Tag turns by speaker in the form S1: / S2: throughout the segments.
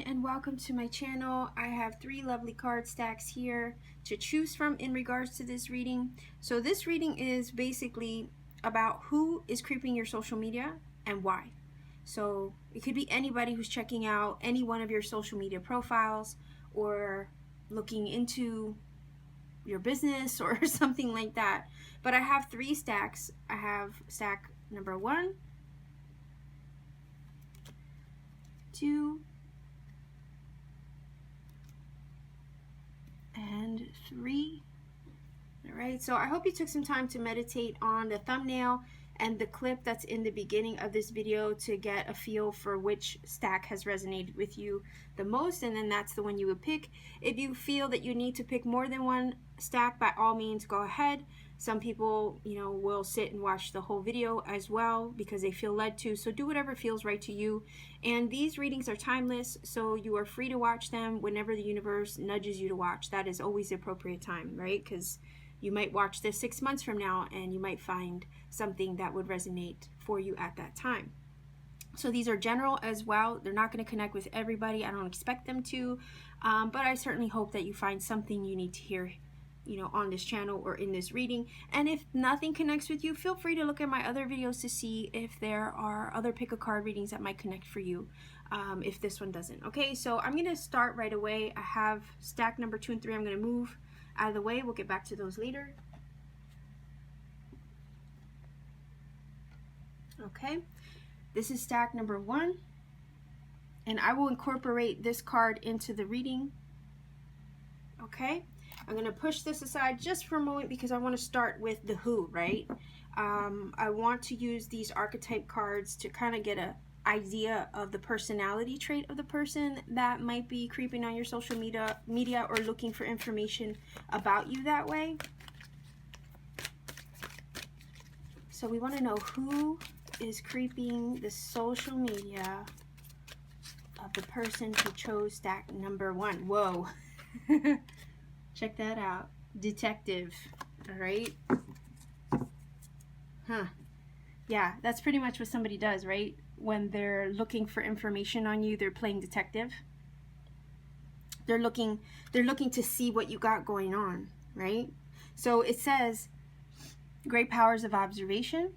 S1: and welcome to my channel. I have 3 lovely card stacks here to choose from in regards to this reading. So this reading is basically about who is creeping your social media and why. So it could be anybody who's checking out any one of your social media profiles or looking into your business or something like that. But I have 3 stacks. I have stack number 1, 2, and 3. All right, so I hope you took some time to meditate on the thumbnail and the clip that's in the beginning of this video to get a feel for which stack has resonated with you the most, and then that's the one you would pick. If you feel that you need to pick more than one stack, by all means go ahead. Some people, will sit and watch the whole video as well because they feel led to, so do whatever feels right to you. And these readings are timeless, so you are free to watch them whenever the universe nudges you to watch. That is always the appropriate time, right? Because you might watch this 6 months from now and you might find something that would resonate for you at that time. So these are general as well. They're not going to connect with everybody. I don't expect them to, but I certainly hope that you find something you need to hear on this channel or in this reading. And if nothing connects with you, feel free to look at my other videos to see if there are other pick a card readings that might connect for you, if this one doesn't. Okay, so I'm going to start right away. I have stack number 2 and 3. I'm going to move out of the way. We'll get back to those later. Okay, this is stack number 1, and I will incorporate this card into the reading. Okay, I'm going to push this aside just for a moment because I want to start with the who, right? I want to use these archetype cards to kind of get an idea of the personality trait of the person that might be creeping on your social media or looking for information about you that way. So we want to know who is creeping the social media of the person who chose stack number 1. Whoa. Check that out. Detective. All right. Yeah, that's pretty much what somebody does, right? When they're looking for information on you, they're playing detective. They're looking to see what you got going on, right? So it says great powers of observation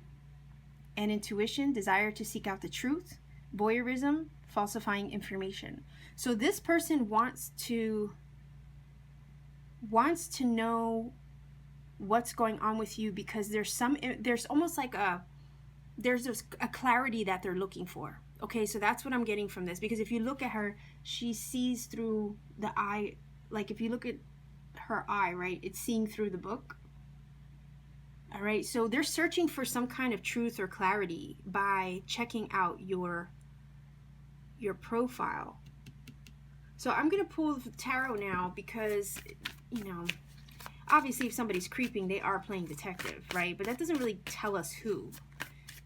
S1: and intuition, desire to seek out the truth, voyeurism, falsifying information. So this person wants to know what's going on with you because there's almost like there's a clarity that they're looking for. Okay, so that's what I'm getting from this, because if you look at her, she sees through the eye. Like if you look at her eye, right, it's seeing through the book. All right, so they're searching for some kind of truth or clarity by checking out your profile. So I'm going to pull the tarot now because, obviously if somebody's creeping, they are playing detective, right? But that doesn't really tell us who,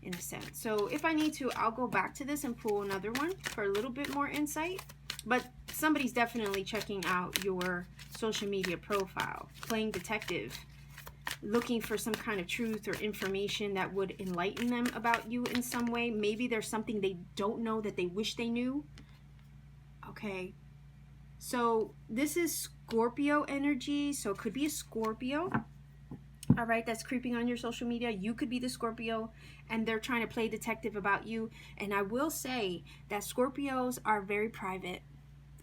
S1: in a sense. So if I need to, I'll go back to this and pull another one for a little bit more insight. But somebody's definitely checking out your social media profile, playing detective, looking for some kind of truth or information that would enlighten them about you in some way. Maybe there's something they don't know that they wish they knew. Okay, so this is Scorpio energy, so it could be a Scorpio, all right, that's creeping on your social media. You could be the Scorpio and they're trying to play detective about you. And I will say that Scorpios are very private.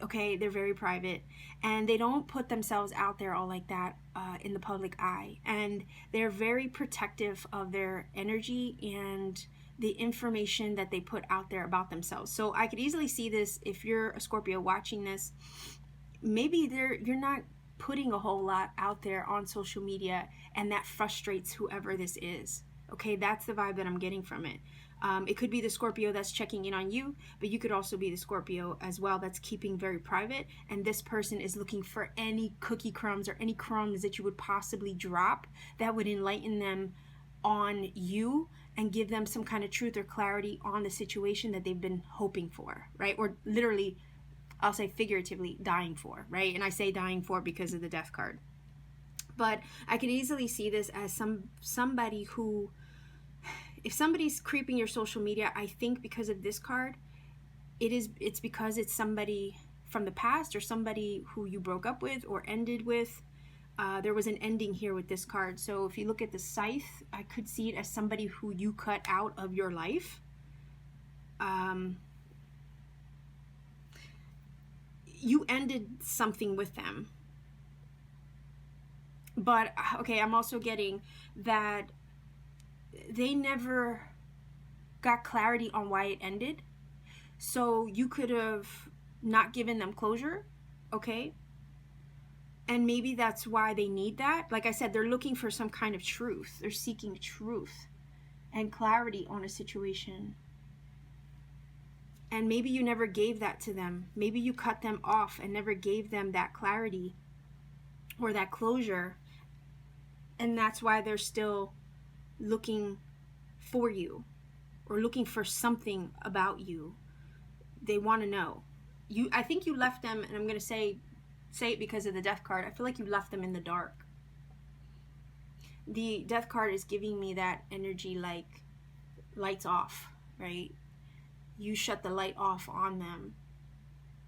S1: Okay, they're very private and they don't put themselves out there all like that in the public eye, and they're very protective of their energy and the information that they put out there about themselves. So I could easily see this if you're a Scorpio watching this. Maybe you're not putting a whole lot out there on social media, and that frustrates whoever this is. Okay, that's the vibe that I'm getting from it. It could be the Scorpio that's checking in on you, but you could also be the Scorpio as well that's keeping very private, and this person is looking for any cookie crumbs or any crumbs that you would possibly drop that would enlighten them on you and give them some kind of truth or clarity on the situation that they've been hoping for, right? Or literally, I'll say figuratively, dying for, right? And I say dying for because of the death card. But I could easily see this as somebody who, if somebody's creeping your social media, I think because of this card, it's because it's somebody from the past or somebody who you broke up with or ended with. There was an ending here with this card. So if you look at the scythe, I could see it as somebody who you cut out of your life. You ended something with them. But, okay, I'm also getting that they never got clarity on why it ended. So you could have not given them closure, okay? And maybe that's why they need that. Like I said, they're looking for some kind of truth. They're seeking truth and clarity on a situation. And maybe you never gave that to them. Maybe you cut them off and never gave them that clarity or that closure. And that's why they're still looking for you or looking for something about you. They want to know. I think you left them, and I'm going to say it because of the death card. I feel like you left them in the dark. The death card is giving me that energy like lights off, right? You shut the light off on them.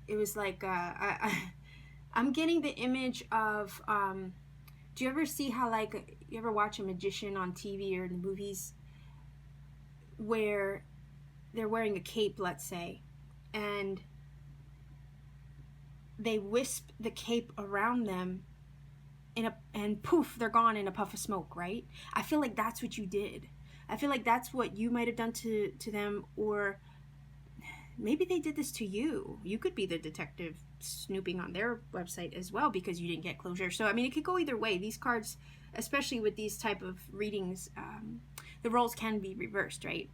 S1: It was like, I'm getting the image of, do you ever see how, like, you ever watch a magician on TV or in the movies where they're wearing a cape, let's say, and they wisp the cape around them and poof, they're gone in a puff of smoke, right? I feel like that's what you did. I feel like that's what you might have done to them, or maybe they did this to you. You could be the detective snooping on their website as well because you didn't get closure. So, I mean, it could go either way. These cards, especially with these type of readings, the roles can be reversed, right?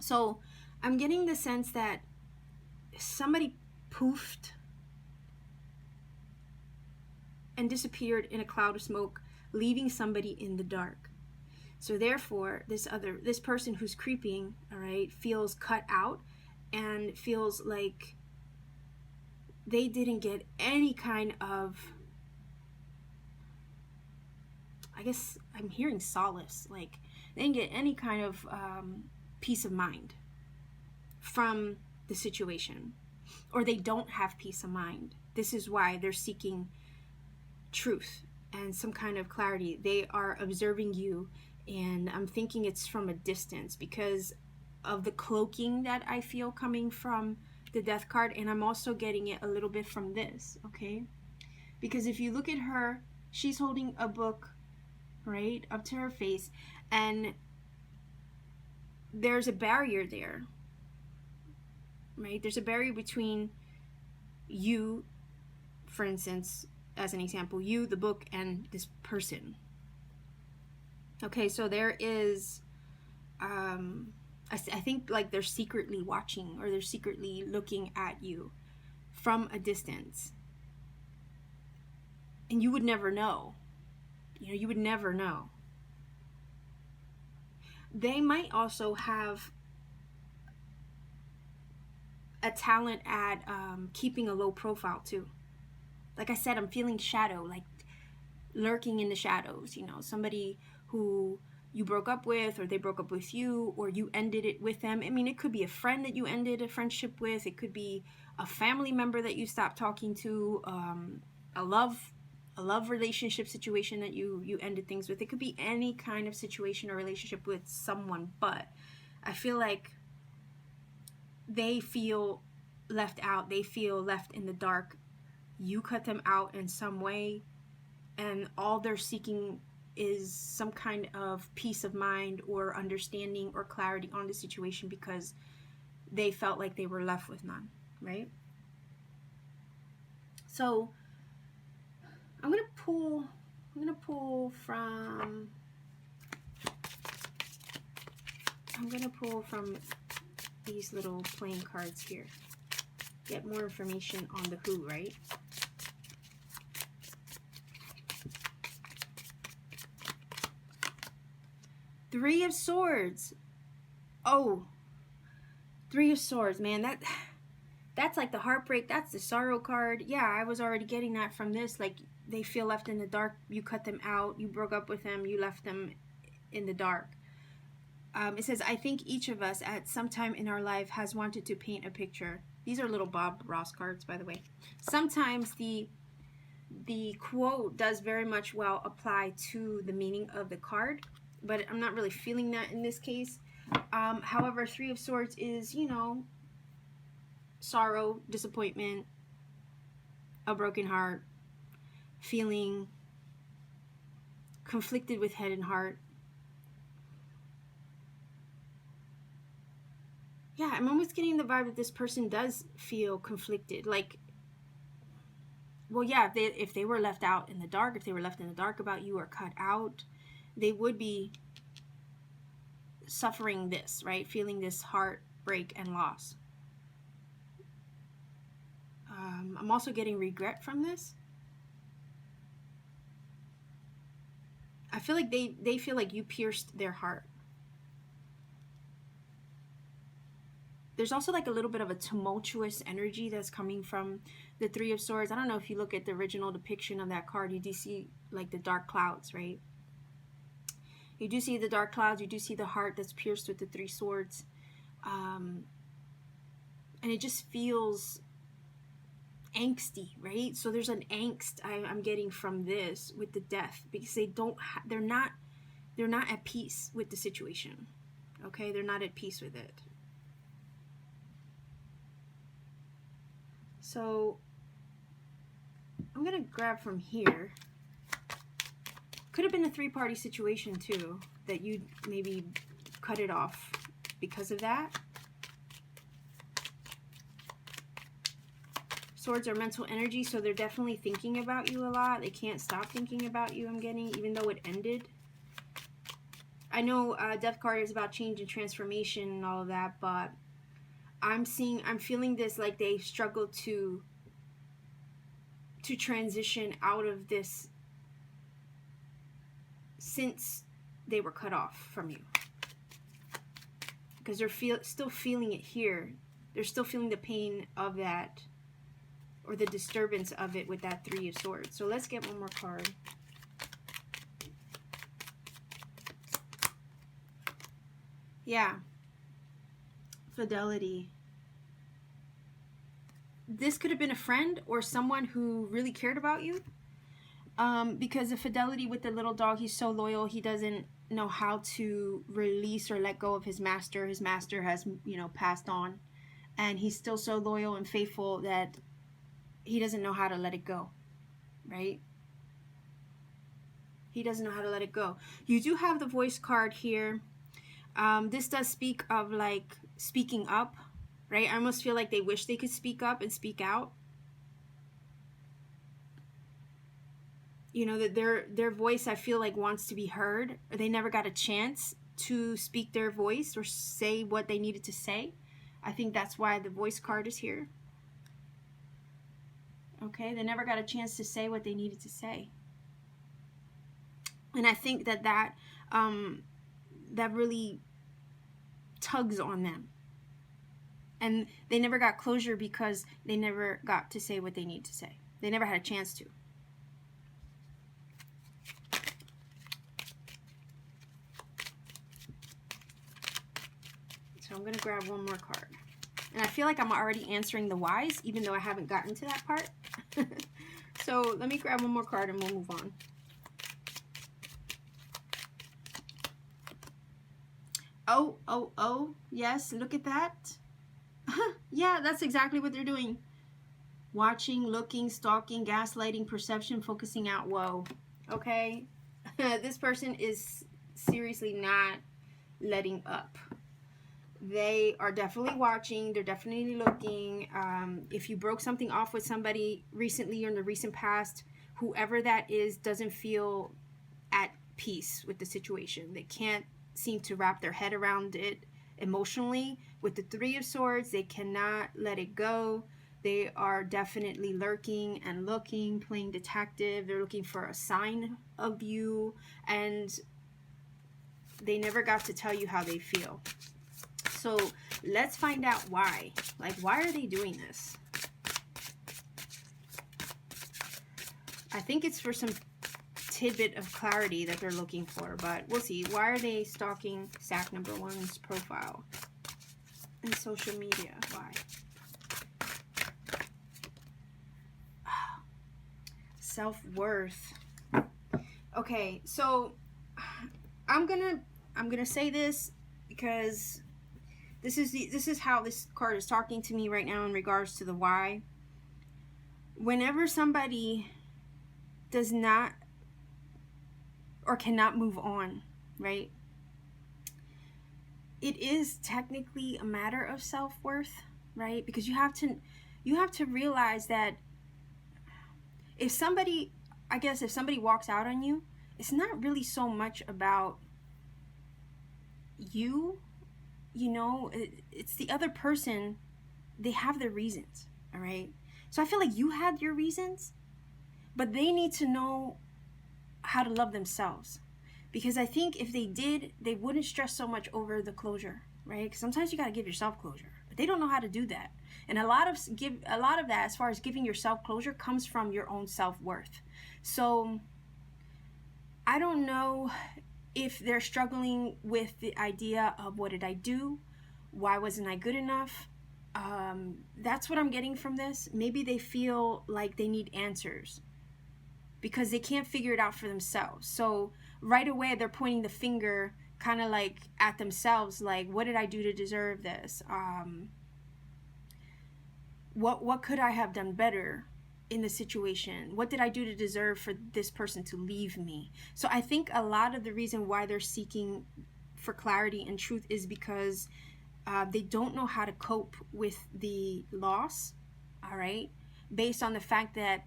S1: So, I'm getting the sense that somebody poofed and disappeared in a cloud of smoke, leaving somebody in the dark. So therefore, this person who's creeping, all right, feels cut out and feels like they didn't get any kind of, I guess I'm hearing solace, like they didn't get any kind of peace of mind from the situation, or they don't have peace of mind. This is why they're seeking truth and some kind of clarity. They are observing you, and I'm thinking it's from a distance because of the cloaking that I feel coming from the death card, and I'm also getting it a little bit from this, okay? Because if you look at her, she's holding a book right up to her face, and there's a barrier there, right? There's a barrier between you, for instance, as an example, you, the book, and this person. Okay, so there is, I think like they're secretly watching, or they're secretly looking at you from a distance. And you would never know. You would never know. They might also have a talent at keeping a low profile too. Like I said, I'm feeling shadow, like lurking in the shadows, somebody who you broke up with, or they broke up with you, or you ended it with them. I mean, it could be a friend that you ended a friendship with. It could be a family member that you stopped talking to, a love relationship situation that you ended things with. It could be any kind of situation or relationship with someone, but I feel like they feel left out. They feel left in the dark. You cut them out in some way, and all they're seeking is some kind of peace of mind or understanding or clarity on the situation because they felt like they were left with none, right? So I'm gonna pull from these little playing cards here. Get more information on the who, right? Three of Swords. Oh, Three of Swords, man. That's like the heartbreak. That's the sorrow card. Yeah, I was already getting that from this. Like, they feel left in the dark. You cut them out. You broke up with them. You left them in the dark. It says, I think each of us at some time in our life has wanted to paint a picture These are little Bob Ross cards, by the way. Sometimes the quote does very much well apply to the meaning of the card, but I'm not really feeling that in this case. However, Three of Swords is, you know, sorrow, disappointment, a broken heart, feeling conflicted with head and heart. Yeah, I'm almost getting the vibe that this person does feel conflicted. Like, well, yeah, if they were left out in the dark, if they were left in the dark about you or cut out, they would be suffering this, right? Feeling this heartbreak and loss. I'm also getting regret from this. I feel like they feel like you pierced their heart. There's also like a little bit of a tumultuous energy that's coming from the Three of Swords. I don't know if you look at the original depiction of that card, you do see like the dark clouds, right? You do see the dark clouds. You do see the heart that's pierced with the Three Swords. And it just feels angsty, right? So there's an angst I'm getting from this with the Death, because they're not at peace with the situation. Okay, they're not at peace with it. So I'm gonna grab from here. Could have been a three-party situation too, that you maybe cut it off because of that. Swords are mental energy, so they're definitely thinking about you a lot. They can't stop thinking about you, I'm getting, even though it ended. I know Death card is about change and transformation and all of that, but I'm feeling this like they struggle to transition out of this since they were cut off from you. Because they're still feeling it here. They're still feeling the pain of that, or the disturbance of it with that Three of Swords. So let's get one more card. Yeah. Fidelity. This could have been a friend or someone who really cared about you. Because the fidelity with the little dog, he's so loyal, he doesn't know how to release or let go of his master. His master has, you know, passed on. And he's still so loyal and faithful that he doesn't know how to let it go, right? He doesn't know how to let it go. You do have the Voice card here. This does speak of like speaking up, right? I almost feel like they wish they could speak up and speak out. You know, that their voice, I feel like, wants to be heard. They never got a chance to speak their voice or say what they needed to say. I think that's why the Voice card is here. Okay, they never got a chance to say what they needed to say. And I think that really tugs on them. And they never got closure because they never got to say what they need to say. They never had a chance to. So I'm going to grab one more card. And I feel like I'm already answering the whys, even though I haven't gotten to that part. So let me grab one more card and we'll move on. Oh, yes, look at that. Yeah, that's exactly what they're doing. Watching, looking, stalking, gaslighting, perception, focusing out. Whoa. Okay. This person is seriously not letting up. They are definitely watching. They're definitely looking. If you broke something off with somebody recently or in the recent past, whoever that is doesn't feel at peace with the situation. They can't seem to wrap their head around it emotionally. With the Three of Swords, they cannot let it go. They are definitely lurking and looking, playing detective. They're looking for a sign of you, and they never got to tell you how they feel. So let's find out why. Like, why are they doing this? I think it's for some tidbit of clarity that they're looking for, but we'll see. Why are they stalking Sack number 1's profile and social media? Why? Self-worth. Okay, so I'm gonna say this because this is how this card is talking to me right now in regards to the why. Whenever somebody does not or cannot move on, right? It is technically a matter of self-worth, right? Because you have to realize that if somebody walks out on you, it's not really so much about you, it's the other person. They have their reasons, all right? So I feel like you had your reasons, but they need to know how to love themselves. Because I think if they did, they wouldn't stress so much over the closure, right? Because sometimes you got to give yourself closure, but they don't know how to do that. And a lot of that, as far as giving yourself closure, comes from your own self-worth. So I don't know if they're struggling with the idea of, what did I do? Why wasn't I good enough? That's what I'm getting from this. Maybe they feel like they need answers because they can't figure it out for themselves. So right away they're pointing the finger kind of like at themselves, like, what did I do to deserve this? What could I have done better in the situation? What did I do to deserve for this person to leave me? So I think a lot of the reason why they're seeking for clarity and truth is because they don't know how to cope with the loss, all right? Based on the fact that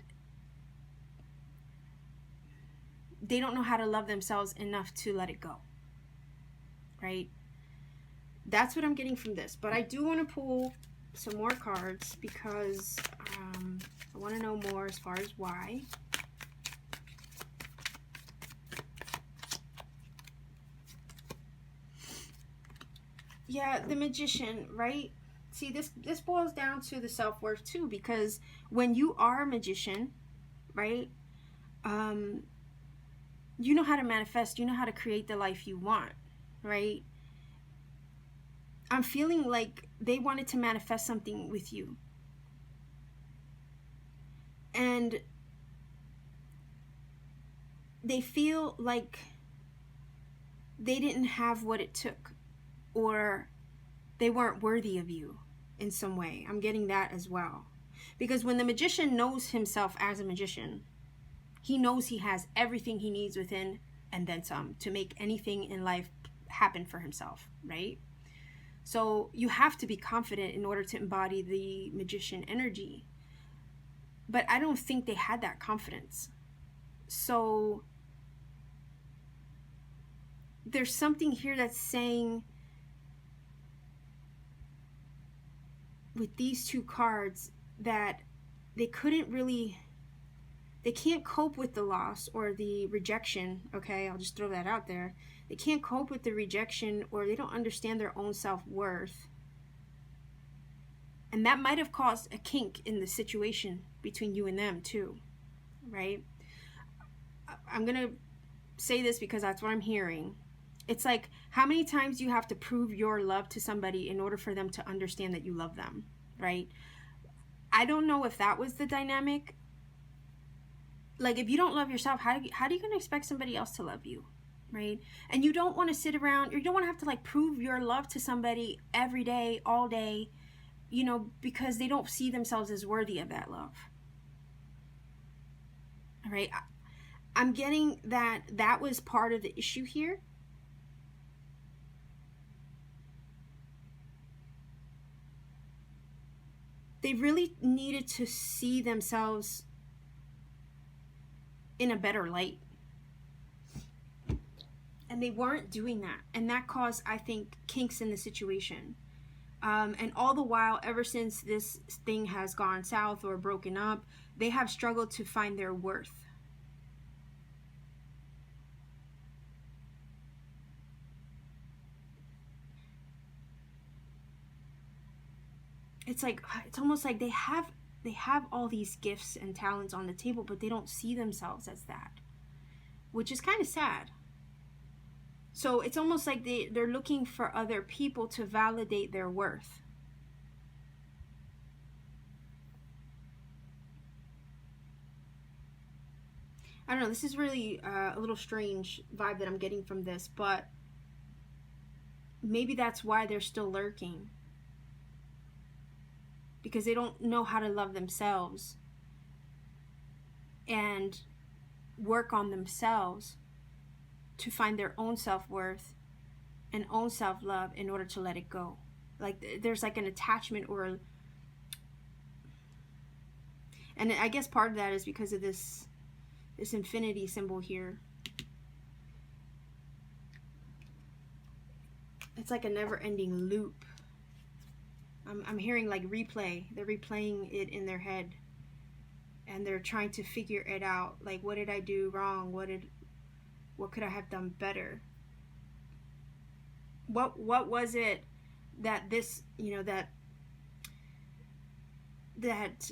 S1: they don't know how to love themselves enough to let it go, right? That's what I'm getting from this. But I do want to pull some more cards because I want to know more as far as why. Yeah, the Magician, right? See, this boils down to the self-worth too, because when you are a magician, right, you know how to manifest, you know how to create the life you want, right? I'm feeling like they wanted to manifest something with you. And they feel like they didn't have what it took, or they weren't worthy of you in some way. I'm getting that as well. Because when the magician knows himself as a magician, he knows he has everything he needs within and then some to make anything in life happen for himself, right? So you have to be confident in order to embody the magician energy. But I don't think they had that confidence. So there's something here that's saying with these two cards that they can't cope with the loss or the rejection, okay? I'll just throw that out there. They can't cope with the rejection, or they don't understand their own self-worth. And that might have caused a kink in the situation between you and them too, right? I'm going to say this because that's what I'm hearing. It's like, how many times do you have to prove your love to somebody in order for them to understand that you love them, right? I don't know if that was the dynamic. Like, if you don't love yourself, how are you going to expect somebody else to love you, right? And you don't want to sit around, or you don't want to have to like prove your love to somebody every day, all day, because they don't see themselves as worthy of that love. All right. I'm getting that was part of the issue here. They really needed to see themselves in a better light. And they weren't doing that. And that caused, I think, kinks in the situation. And all the while, ever since this thing has gone south or broken up, they have struggled to find their worth. It's almost like they have all these gifts and talents on the table, but they don't see themselves as that, which is kind of sad. So it's almost like they're looking for other people to validate their worth. I don't know, this is really a little strange vibe that I'm getting from this, but maybe that's why they're still lurking. Because they don't know how to love themselves and work on themselves to find their own self-worth and own self-love in order to let it go. Like there's like an attachment, or, and I guess part of that is because of this infinity symbol here. It's like a never-ending loop. I'm hearing like replay. They're replaying it in their head, and they're trying to figure it out. Like, what did I do wrong? What could I have done better? What was it that this, that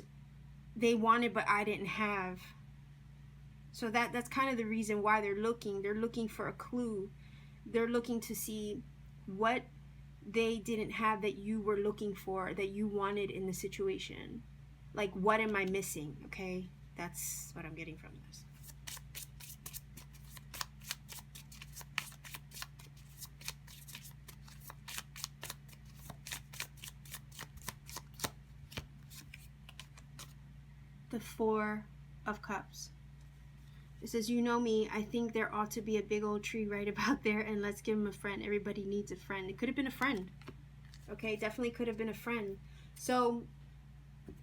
S1: they wanted but I didn't have? So that's kind of the reason why they're looking. They're looking for a clue. They're looking to see what they didn't have that you were looking for, that you wanted in the situation. Like, what am I missing? Okay, that's what I'm getting from this. The Four of Cups. It says, you know me, I think there ought to be a big old tree right about there, and let's give him a friend. Everybody needs a friend. It could have been a friend. Okay, definitely could have been a friend. So,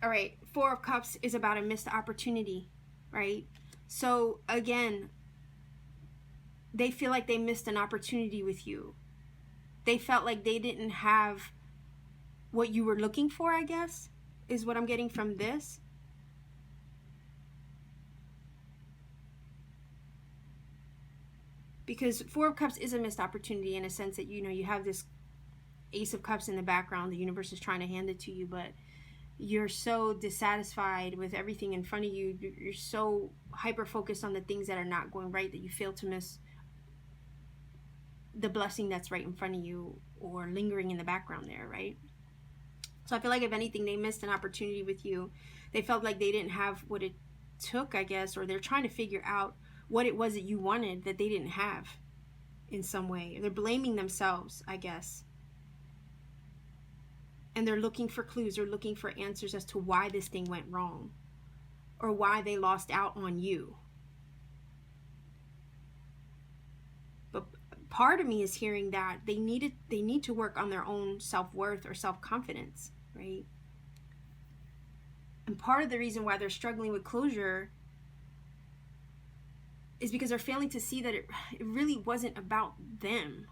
S1: all right, Four of Cups is about a missed opportunity, right? So, again, they feel like they missed an opportunity with you. They felt like they didn't have what you were looking for, I guess, is what I'm getting from this. Because Four of Cups is a missed opportunity in a sense that, you have this Ace of Cups in the background. The universe is trying to hand it to you, but you're so dissatisfied with everything in front of you. You're so hyper-focused on the things that are not going right that you fail to miss the blessing that's right in front of you or lingering in the background there, right? So I feel like, if anything, they missed an opportunity with you. They felt like they didn't have what it took, I guess, or they're trying to figure out what it was that you wanted that they didn't have in some way. They're blaming themselves, I guess. And they're looking for clues. They're looking for answers as to why this thing went wrong, or why they lost out on you. But part of me is hearing that they need to work on their own self-worth or self-confidence, right? And part of the reason why they're struggling with closure is because they're failing to see that it really wasn't about them,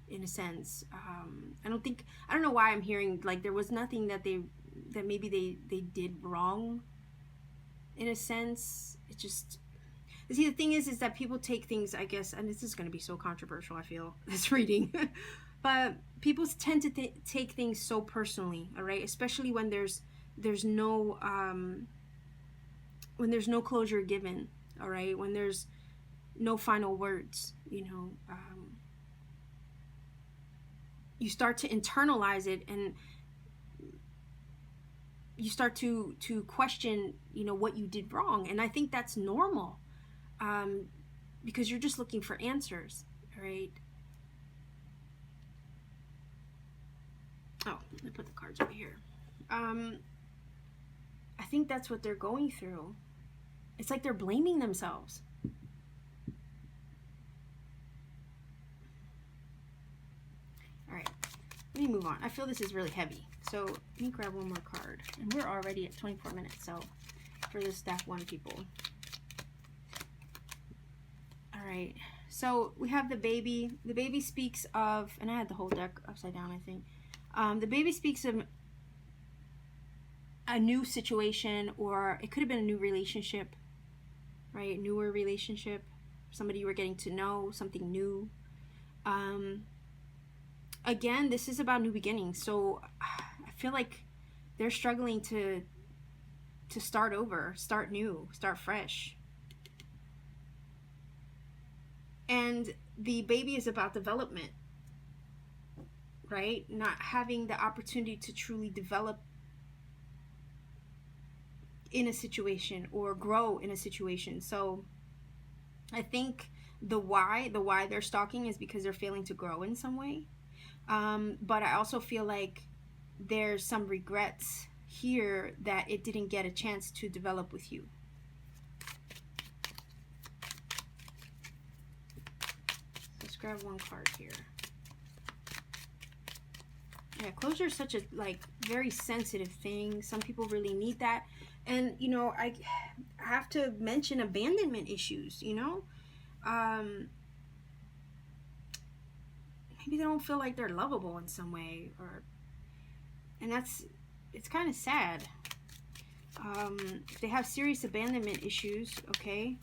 S1: in a sense. I don't know why I'm hearing like there was nothing that maybe they did wrong, in a sense. It just, see, the thing is that people take things, I guess, and this is going to be so controversial, I feel, this reading, but people tend to take things so personally, all right? Especially when there's no closure given, all right? When there's no final words, you start to internalize it, and you start to question, what you did wrong. And I think that's normal, because you're just looking for answers, right? Oh, let me put the cards over here. I think that's what they're going through. It's like they're blaming themselves. Let me move on. I feel this is really heavy. So let me grab one more card. And we're already at 24 minutes. So for the stack one people. All right. So we have the baby. The baby speaks of, and I had the whole deck upside down, I think. The baby speaks of a new situation, or it could have been a new relationship, right? A newer relationship. Somebody you were getting to know, something new. Again, this is about new beginnings, so I feel like they're struggling to start over, start new, start fresh. And the baby is about development, right? Not having the opportunity to truly develop in a situation or grow in a situation. So I think the why they're stalking is because they're failing to grow in some way. But I also feel like there's some regrets here that it didn't get a chance to develop with you. Let's grab one card here. Yeah, closure is such a very sensitive thing. Some people really need that. And you know, I have to mention abandonment issues, you know. Maybe they don't feel like they're lovable in some way, and it's kind of sad. If they have serious abandonment issues, okay,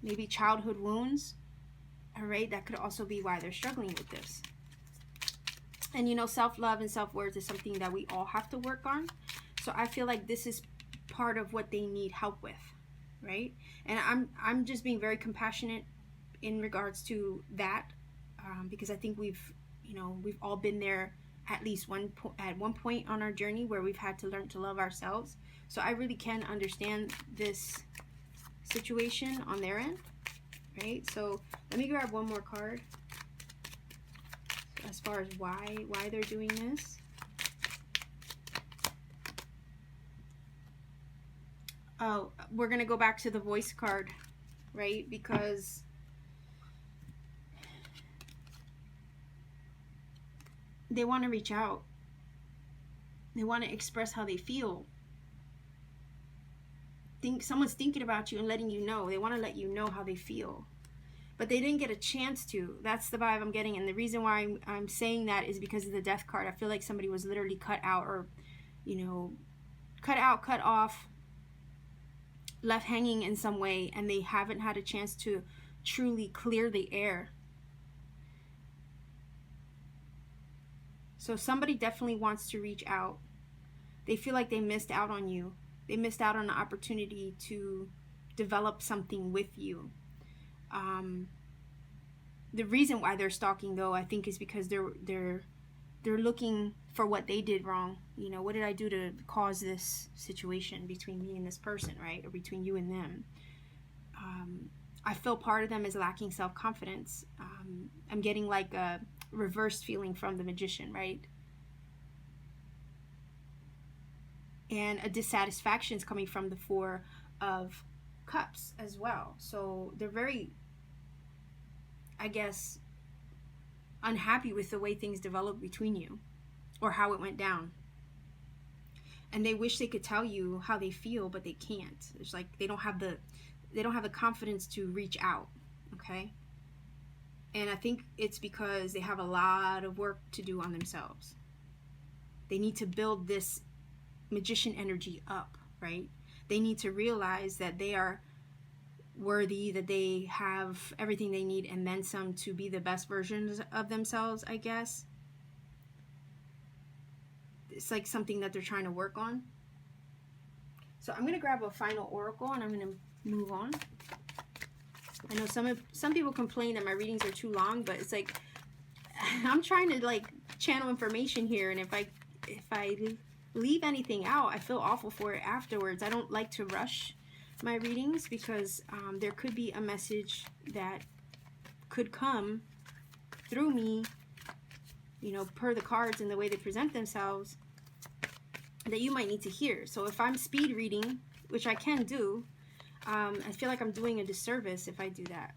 S1: maybe childhood wounds, all right, that could also be why they're struggling with this. And you know, self-love and self-worth is something that we all have to work on. So I feel like this is part of what they need help with, right? And I'm just being very compassionate in regards to that, because I think we've all been there at least at one point on our journey where we've had to learn to love ourselves. So I really can understand this situation on their end, right? So let me grab one more card as far as why they're doing this. Oh, we're gonna go back to the voice card, right? Because they want to reach out. They want to express how they feel. Someone's thinking about you and letting you know. They want to let you know how they feel. But they didn't get a chance to. That's the vibe I'm getting. And the reason why I'm saying that is because of the death card. I feel like somebody was literally cut out, or, you know, cut out, cut off, left hanging in some way, and they haven't had a chance to truly clear the air. So somebody definitely wants to reach out. They feel like they missed out on you. They missed out on the opportunity to develop something with you. The reason why they're stalking, though, I think is because they're looking for what they did wrong. You know, what did I do to cause this situation between me and this person, right? Or between you and them. I feel part of them is lacking self-confidence. I'm getting like a reversed feeling from the Magician, right? And a dissatisfaction is coming from the Four of Cups as well. So they're very, I guess, unhappy with the way things developed between you, or how it went down. And they wish they could tell you how they feel, but they can't. It's like they don't have the confidence to reach out, okay? And I think it's because they have a lot of work to do on themselves. They need to build this Magician energy up, right? They need to realize that they are worthy, that they have everything they need and then some to be the best versions of themselves, I guess. It's like something that they're trying to work on. So I'm going to grab a final oracle and I'm going to move on. I know some people complain that my readings are too long, but it's like I'm trying to like channel information here, and if I leave anything out, I feel awful for it afterwards. I don't like to rush my readings because there could be a message that could come through me, you know, per the cards and the way they present themselves, that you might need to hear. So if I'm speed reading, which I can do, I feel like I'm doing a disservice if I do that.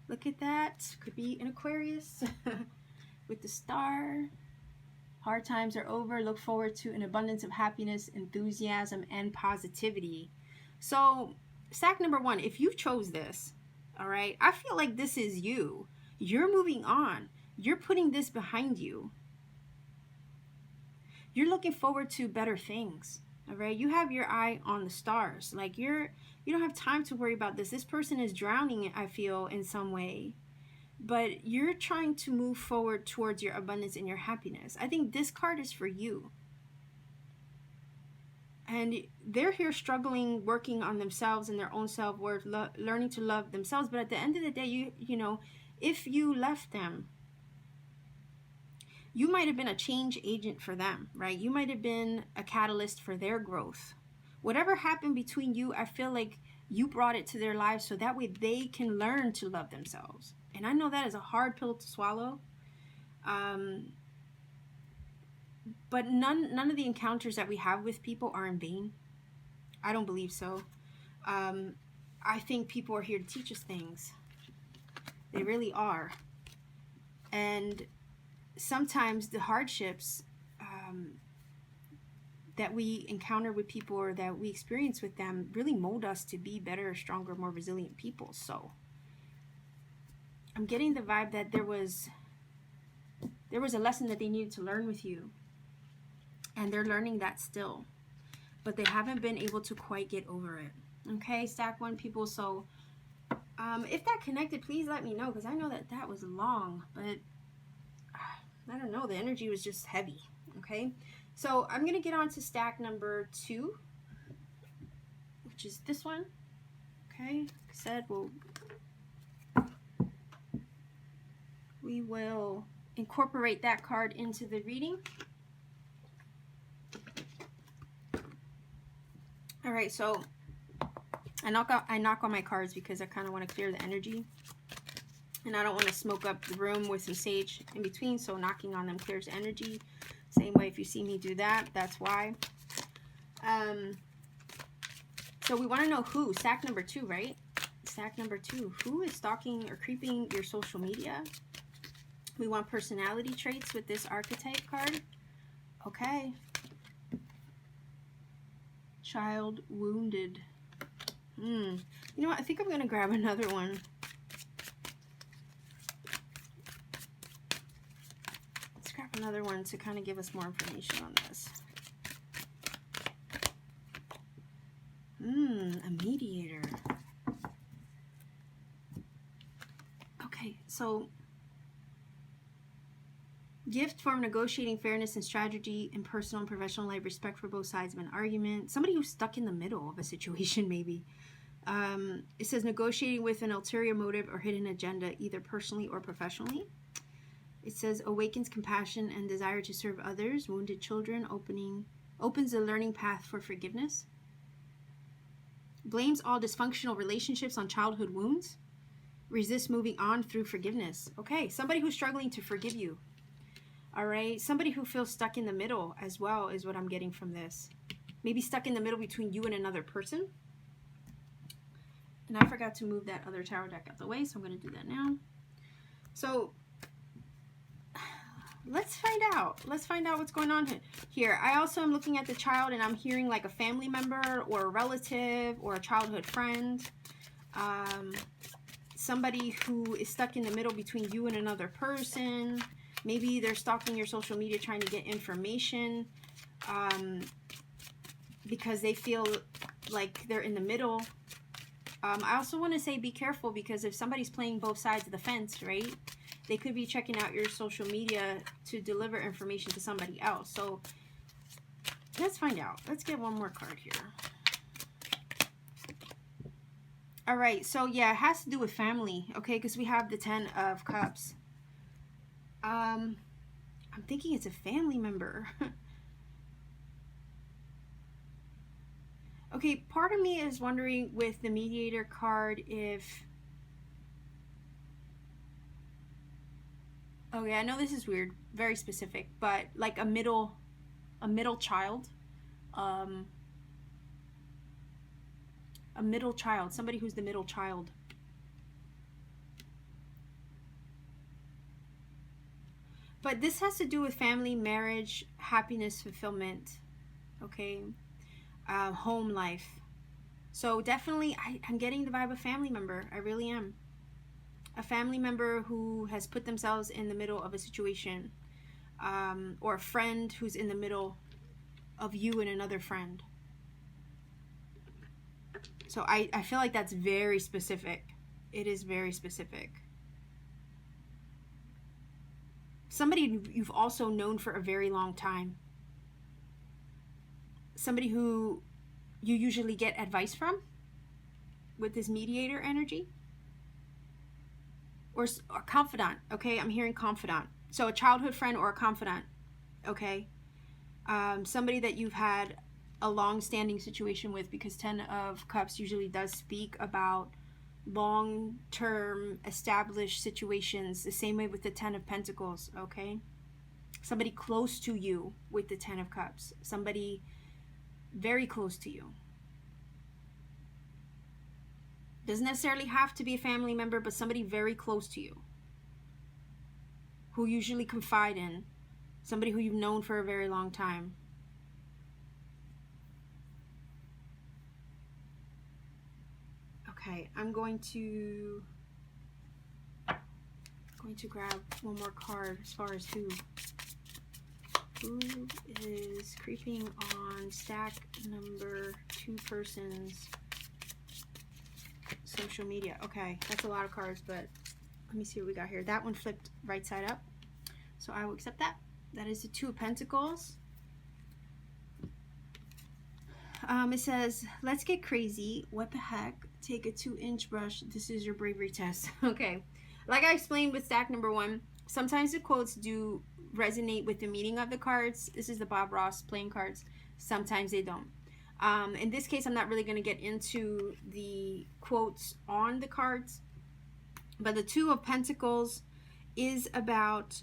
S1: Look at that. Could be an Aquarius with the star. Hard times are over. Look forward to an abundance of happiness, enthusiasm, and positivity. So, stack number one, if you chose this, all right, I feel like this is you. You're moving on. You're putting this behind you. You're looking forward to better things. All right, you have your eye on the stars. Like you don't have time to worry about this. This person is drowning, I feel, in some way. But you're trying to move forward towards your abundance and your happiness. I think this card is for you. And they're here struggling, working on themselves and their own self-worth, learning to love themselves. But at the end of the day, you know, if you left them, you might have been a change agent for them, right? You might have been a catalyst for their growth, Whatever happened between you, I feel like you brought it to their lives so that way they can learn to love themselves. And I know that is a hard pill to swallow. But none of the encounters that we have with people are in vain. I don't believe so. I think people are here to teach us things. They really are. And sometimes the hardships that we encounter with people or that we experience with them really mold us to be better, stronger, more resilient people. So I'm getting the vibe that there was a lesson that they needed to learn with you. And they're learning that still. But they haven't been able to quite get over it. Okay, stack 1 people. So if that connected, please let me know, because I know that was long, but I don't know, the energy was just heavy. Okay, so I'm gonna get on to stack number 2, which is this one. Okay, like I said, we will incorporate that card into the reading. All right, so I knock on my cards because I kind of want to clear the energy, and I don't want to smoke up the room with some sage in between. So knocking on them clears energy. Same way, if you see me do that, that's why. So we want to know who. Stack number 2, right? Stack number 2. Who is stalking or creeping your social media? We want personality traits with this archetype card. Okay. Child wounded. You know what? I think I'm going to grab another one. Let's grab another one to kind of give us more information on this. A mediator. Okay, so gift for negotiating fairness and strategy in personal and professional life, respect for both sides of an argument. Somebody who's stuck in the middle of a situation, maybe. It says negotiating with an ulterior motive or hidden agenda, either personally or professionally. It says awakens compassion and desire to serve others. Wounded children, opens the learning path for forgiveness. Blames all dysfunctional relationships on childhood wounds. Resists moving on through forgiveness. Okay, somebody who's struggling to forgive you. All right, somebody who feels stuck in the middle as well is what I'm getting from this. Maybe stuck in the middle between you and another person. And I forgot to move that other tarot deck out the way, so I'm going to do that now. So let's find out. Let's find out what's going on here. I also am looking at the child, and I'm hearing like a family member or a relative or a childhood friend. Somebody who is stuck in the middle between you and another person. Maybe they're stalking your social media trying to get information because they feel like they're in the middle. I also want to say be careful, because if somebody's playing both sides of the fence, right, they could be checking out your social media to deliver information to somebody else. So let's find out. Let's get one more card here. All right, so yeah, it has to do with family, okay, because we have the 10 of Cups. I'm thinking it's a family member. Okay, part of me is wondering with the mediator card if... Okay, I know this is weird, very specific, but like a middle child. A middle child, somebody who's the middle child. But this has to do with family, marriage, happiness, fulfillment, okay? Home life. So definitely, I'm getting the vibe of family member. I really am. A family member who has put themselves in the middle of a situation. Or a friend who's in the middle of you and another friend. So I feel like that's very specific. It is very specific. Somebody you've also known for a very long time. Somebody who you usually get advice from with this mediator energy. Or a confidant, okay? I'm hearing confidant. So a childhood friend or a confidant, okay? Somebody that you've had a long-standing situation with, because 10 of Cups usually does speak about long-term established situations, the same way with the 10 of Pentacles, okay? Somebody close to you with the 10 of Cups, somebody very close to you. Doesn't necessarily have to be a family member, but somebody very close to you, who you usually confide in, somebody who you've known for a very long time. Okay, I'm going to grab one more card as far as who is creeping on stack number 2 person's social media. Okay, that's a lot of cards, but let me see what we got here. That one flipped right side up, so I will accept that. That is the 2 of Pentacles. It says, let's get crazy. What the heck? Take a 2-inch brush. This is your bravery test. Okay. Like I explained with stack number 1, sometimes the quotes do resonate with the meaning of the cards. This is the Bob Ross playing cards. Sometimes they don't. In this case, I'm not really going to get into the quotes on the cards. But the 2 of Pentacles is about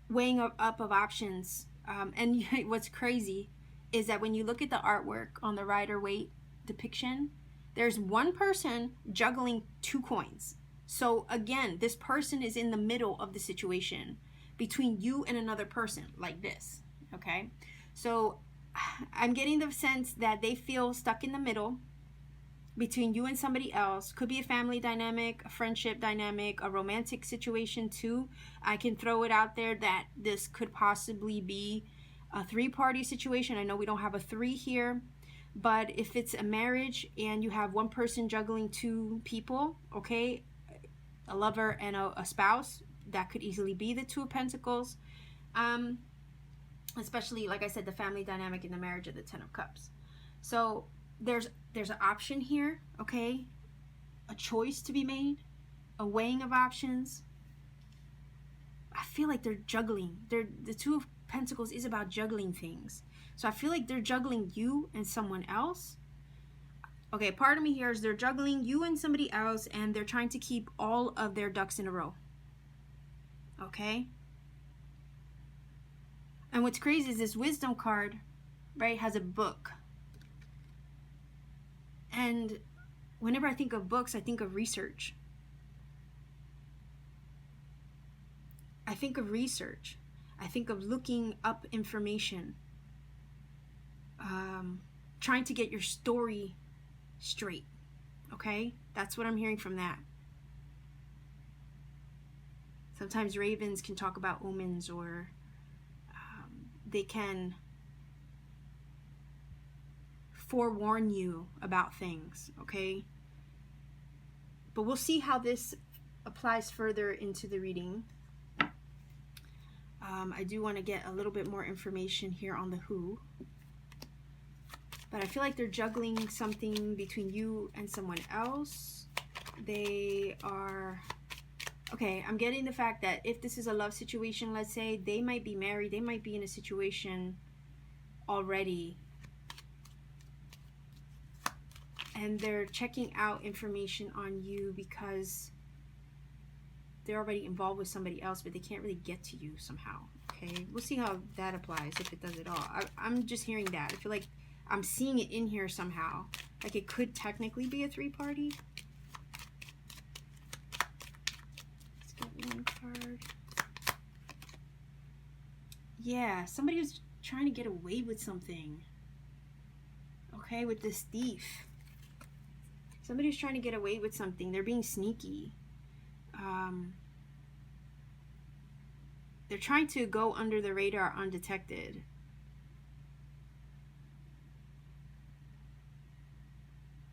S1: weighing up of options. And what's crazy is that when you look at the artwork on the Rider-Waite depiction, there's one person juggling 2 coins. So again, this person is in the middle of the situation between you and another person, like this, okay? So I'm getting the sense that they feel stuck in the middle between you and somebody else. Could be a family dynamic, a friendship dynamic, a romantic situation too. I can throw it out there that this could possibly be a 3-party situation. I know we don't have a 3 here, but if it's a marriage and you have one person juggling 2 people, okay, a lover and a spouse, that could easily be the 2 of Pentacles. Especially, like I said, the family dynamic in the marriage of the 10 of Cups. So there's an option here, okay? A choice to be made, a weighing of options. I feel like they're juggling. The 2 of Pentacles is about juggling things. So I feel like they're juggling you and someone else. Okay, part of me here is they're juggling you and somebody else, and they're trying to keep all of their ducks in a row. Okay? And what's crazy is this Wisdom card, right, has a book. And whenever I think of books, I think of research. I think of research. I think of looking up information. Trying to get your story straight. Okay? That's what I'm hearing from that. Sometimes ravens can talk about omens, or they can forewarn you about things, okay? But we'll see how this applies further into the reading. I do want to get a little bit more information here on the who. But I feel like they're juggling something between you and someone else. They are... Okay, I'm getting the fact that if this is a love situation, let's say, they might be married, they might be in a situation already, and they're checking out information on you because they're already involved with somebody else, but they can't really get to you somehow. Okay, we'll see how that applies, if it does at all. I'm just hearing that. I feel like I'm seeing it in here somehow. Like it could technically be a 3-party. One card. Yeah, somebody was trying to get away with something. Okay, with this thief. Somebody's trying to get away with something. They're being sneaky. They're trying to go under the radar undetected.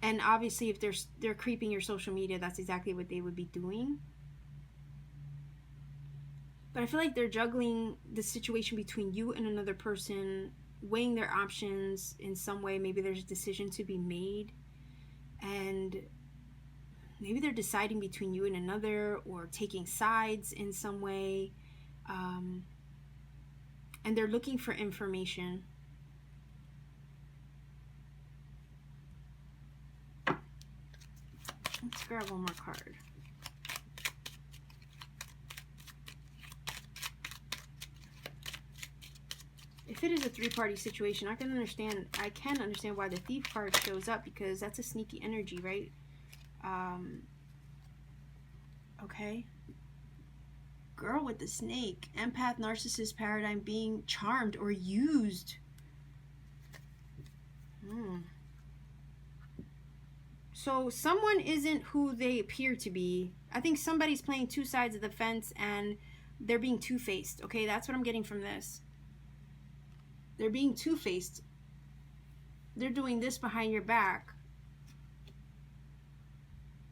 S1: And obviously if they're creeping your social media, that's exactly what they would be doing. But I feel like they're juggling the situation between you and another person, weighing their options in some way. Maybe there's a decision to be made, and maybe they're deciding between you and another, or taking sides in some way. And they're looking for information. Let's grab one more card. If it is a three-party situation, I can understand why the Thief card shows up, because that's a sneaky energy, right? Okay. Girl with the snake. Empath, narcissist paradigm, being charmed or used. So someone isn't who they appear to be. I think somebody's playing two sides of the fence and they're being two-faced. Okay, that's what I'm getting from this. They're being two-faced. They're doing this behind your back.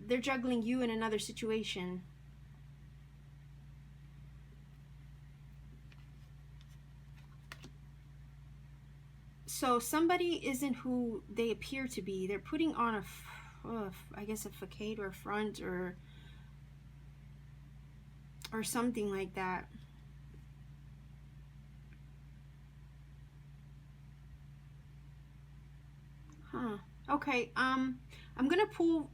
S1: They're juggling you in another situation. So somebody isn't who they appear to be. They're putting on I guess a facade or a front or something like that. Okay. I'm gonna pull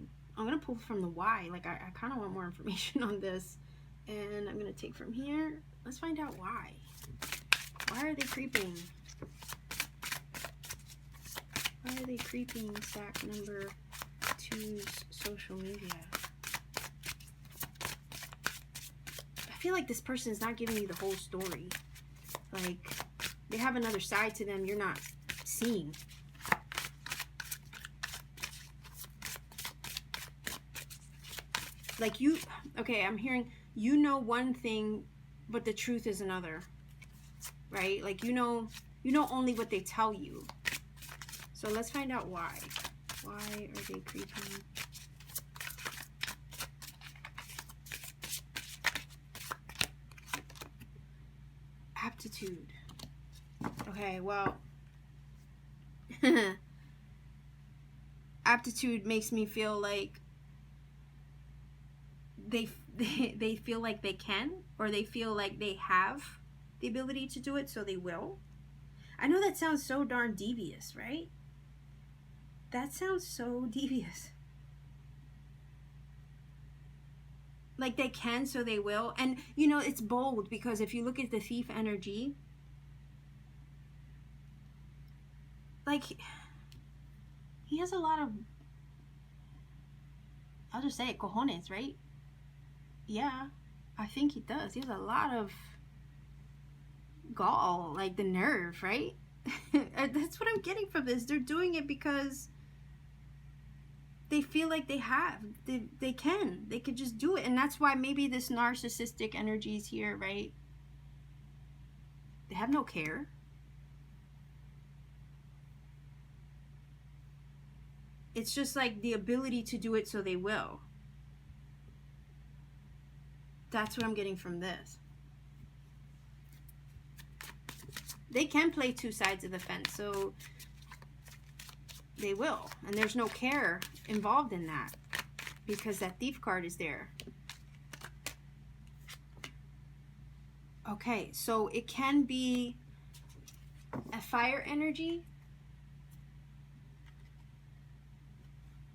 S1: from the why. Like I kind of want more information on this, and I'm gonna take from here. Let's find out why. Why are they creeping? Why are they creeping? Stack number 2's social media. I feel like this person is not giving you the whole story. Like they have another side to them you're not seeing. Like okay, I'm hearing you know one thing, but the truth is another, right? Like you know only what they tell you. So let's find out why. Why are they creeping? Aptitude. Okay, well, aptitude makes me feel like they feel like they can, or they feel like they have the ability to do it, so they will. I know that sounds so darn devious, right? That sounds so devious. Like they can, so they will. And you know, it's bold, because if you look at the Thief energy, like he has a lot of, I'll just say it, cojones, right? Yeah, I think he does. He has a lot of gall, like the nerve, right? That's what I'm getting from this. They're doing it because they feel like they could just do it. And that's why maybe this narcissistic energy is here, right? They have no care. It's just like the ability to do it, so they will. That's what I'm getting from this. They can play two sides of the fence, so they will. And there's no care involved in that, because that Thief card is there. Okay, so it can be a fire energy.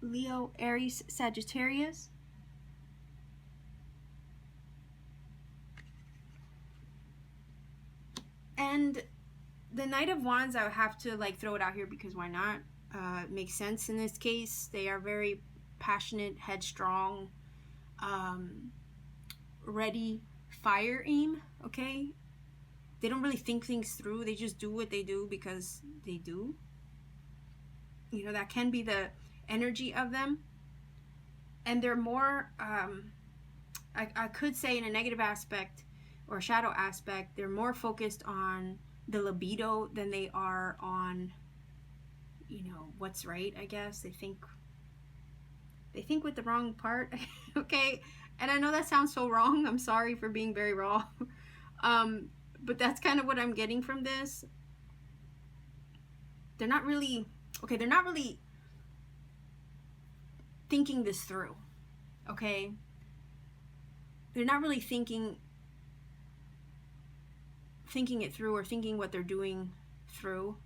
S1: Leo, Aries, Sagittarius. And the Knight of Wands, I would have to like throw it out here because why not? It makes sense in this case. They are very passionate, headstrong, ready, fire aim, okay? They don't really think things through. They just do what they do because they do. You know, that can be the energy of them. And they're more, I could say in a negative aspect or shadow aspect, they're more focused on the libido than they are on, you know, what's right, I guess. They think with the wrong part. Okay, and I know that sounds so wrong. I'm sorry for being very raw. But that's kind of what I'm getting from this. They're not really thinking this through. Okay, they're not really thinking it through, or thinking what they're doing through.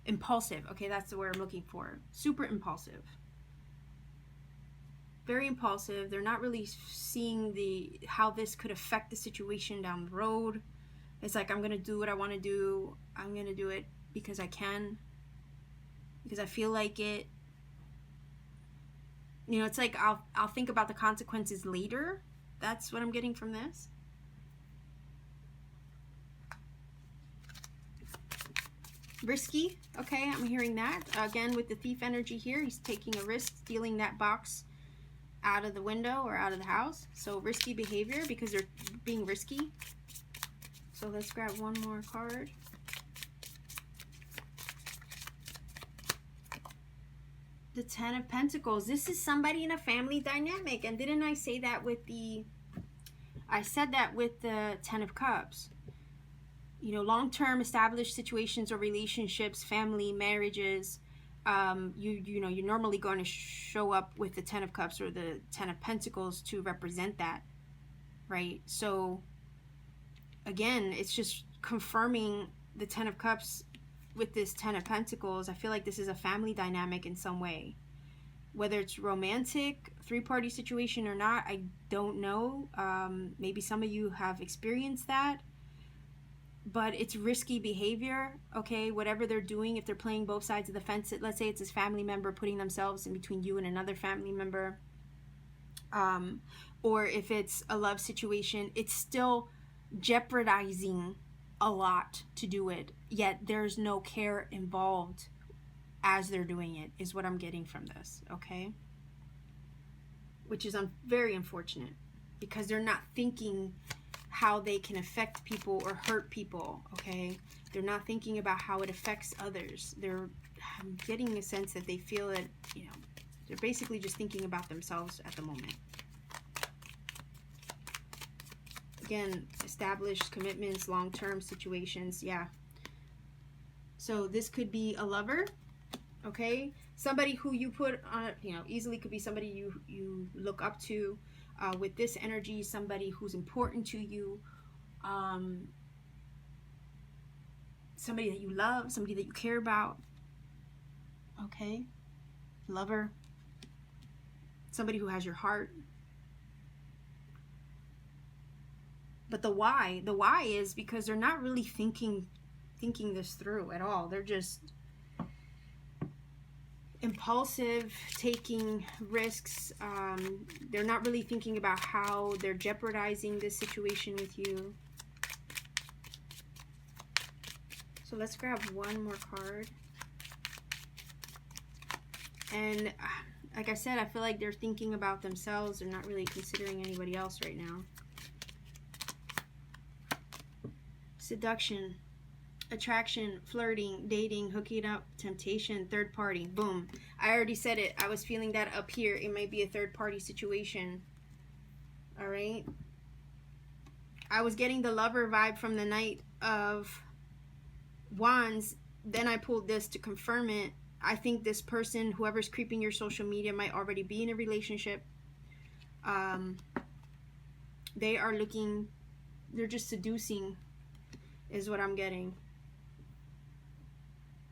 S1: Impulsive. Okay, that's the word I'm looking for. Super impulsive. very impulsive. They're not really seeing how this could affect the situation down the road. It's like, I'm gonna do what I want to do. I'm gonna do it because I can, because I feel like it. You know, it's like I'll think about the consequences later. That's what I'm getting from this. Risky, okay, I'm hearing that. Again, with the thief energy here, he's taking a risk, stealing that box out of the window or out of the house. So risky behavior because they're being risky. So let's grab one more card. The Ten of Pentacles. This is somebody in a family dynamic. And didn't I say that with I said that with the Ten of Cups. You know, long-term established situations or relationships, family, marriages, you know, you're normally going to show up with the Ten of Cups or the Ten of Pentacles to represent that, right? So, again, it's just confirming the Ten of Cups with this Ten of Pentacles. I feel like this is a family dynamic in some way. Whether it's romantic, three-party situation or not, I don't know. Maybe some of you have experienced that. But it's risky behavior, okay? Whatever they're doing, if they're playing both sides of the fence, let's say it's his family member putting themselves in between you and another family member, or if it's a love situation, it's still jeopardizing a lot to do it, yet there's no care involved as they're doing it, is what I'm getting from this, okay? Which is very unfortunate, because they're not thinking how they can affect people or hurt people, okay? They're not thinking about how it affects others. I'm getting a sense that they feel that, you know, they're basically just thinking about themselves at the moment. Again, established commitments, long-term situations, yeah. So this could be a lover, okay? Somebody who you put on, you know, easily could be somebody you look up to. With this energy, somebody who's important to you, somebody that you love, somebody that you care about, okay? Lover, somebody who has your heart. But the why is because they're not really thinking this through at all. They're just impulsive, taking risks. They're not really thinking about how they're jeopardizing this situation with you. So let's grab one more card. And like I said, I feel like they're thinking about themselves. They're not really considering anybody else right now. Seduction, attraction, flirting, dating, hooking up, temptation, third party. Boom. I already said it. I was feeling that up here. It might be a third party situation. All right. I was getting the lover vibe from the Knight of Wands. Then I pulled this to confirm it. I think this person, whoever's creeping your social media, might already be in a relationship. They are looking, they're just seducing, is what I'm getting.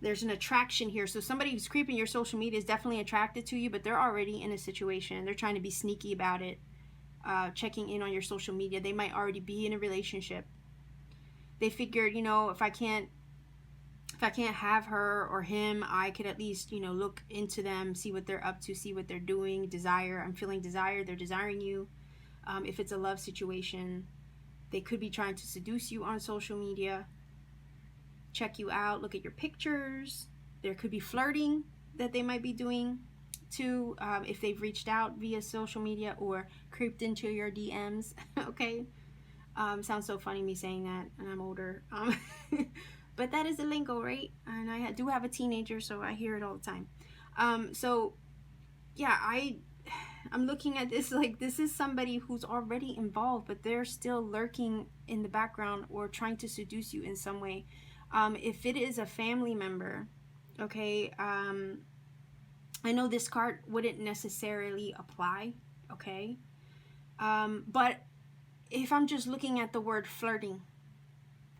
S1: There's an attraction here. So somebody who's creeping your social media is definitely attracted to you, but they're already in a situation. They're trying to be sneaky about it, checking in on your social media. They might already be in a relationship. They figured, you know, if I can't have her or him, I could at least, you know, look into them, see what they're up to, see what they're doing. Desire. I'm feeling desire. They're desiring you. If it's a love situation, they could be trying to seduce you on social media. Check you out, look at your pictures. There could be flirting that they might be doing too, if they've reached out via social media or creeped into your DMs. Okay, sounds so funny me saying that, and I'm older, but that is the lingo, right? And I do have a teenager, so I hear it all the time. So yeah, I'm looking at this like this is somebody who's already involved, but they're still lurking in the background or trying to seduce you in some way. If it is a family member, okay, I know this card wouldn't necessarily apply, okay, but if I'm just looking at the word flirting,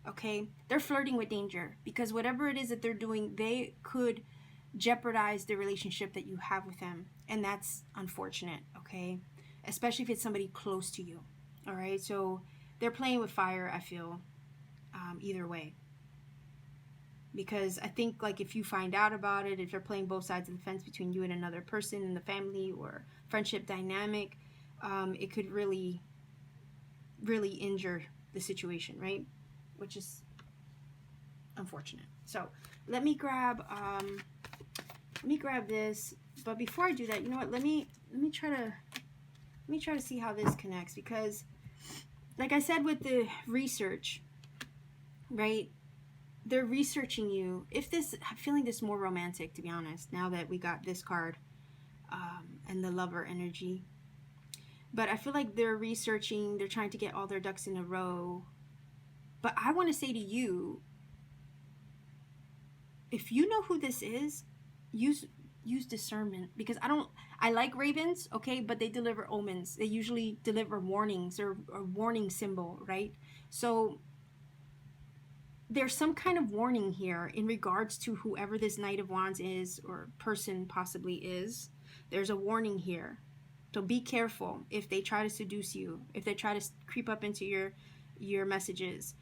S1: okay, they're flirting with danger, because whatever it is that they're doing, they could jeopardize the relationship that you have with them. And that's unfortunate, okay? Especially if it's somebody close to you, all right? So they're playing with fire, I feel, either way. Because I think, like, if you find out about it, if they're playing both sides of the fence between you and another person in the family or friendship dynamic, it could really, really injure the situation, right? Which is unfortunate. So let me grab this. But before I do that, you know what? Let me try to see how this connects, because, like I said with the research, right? They're researching you. I'm feeling this more romantic, to be honest, now that we got this card and the lover energy. But I feel like they're researching, they're trying to get all their ducks in a row. But I want to say to you, if you know who this is, use discernment, because I like ravens, okay, but they deliver omens. They usually deliver warnings or a warning symbol, right? So there's some kind of warning here in regards to whoever this Knight of Wands is, or person possibly is. There's a warning here. So be careful if they try to seduce you, if they try to creep up into your messages,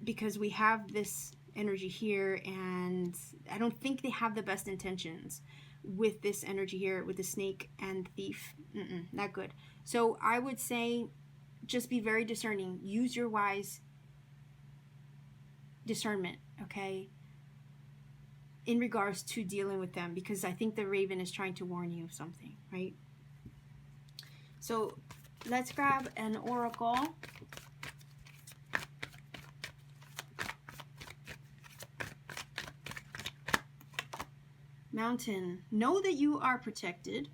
S1: because we have this energy here, and I don't think they have the best intentions with this energy here with the snake and thief. Not good. So I would say just be very discerning. Use your wise discernment, okay, in regards to dealing with them, because I think the raven is trying to warn you of something, right? So let's grab an oracle. Mountain, know that you are protected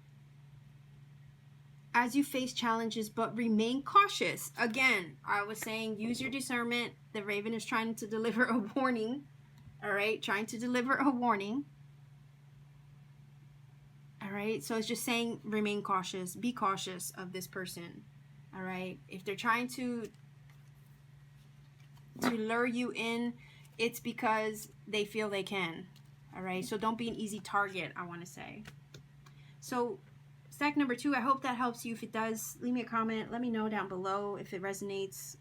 S1: as you face challenges, but remain cautious. Again, I was saying use your discernment. The raven is trying to deliver a warning. All right, trying to deliver a warning. All right, so it's just saying remain cautious. Be cautious of this person. All right, if they're trying to lure you in, it's because they feel they can. All right, so don't be an easy target, I want to say. So stack number 2, I hope that helps you. If it does, leave me a comment. Let me know down below if it resonates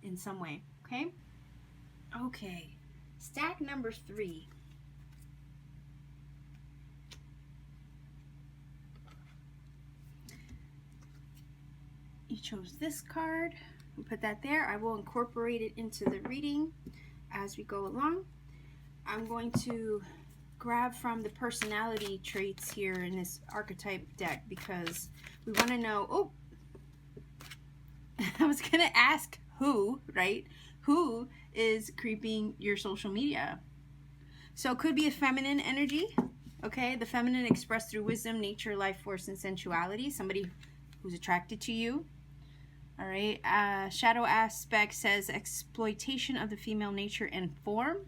S1: in some way, okay? Okay, stack number 3. You chose this card. We'll put that there. I will incorporate it into the reading as we go along. I'm going to grab from the personality traits here in this archetype deck, because we want to know, oh, I was going to ask who, right? Who is creeping your social media? So it could be a feminine energy, okay? The feminine expressed through wisdom, nature, life force, and sensuality. Somebody who's attracted to you. All right. Shadow aspect says exploitation of the female nature and form.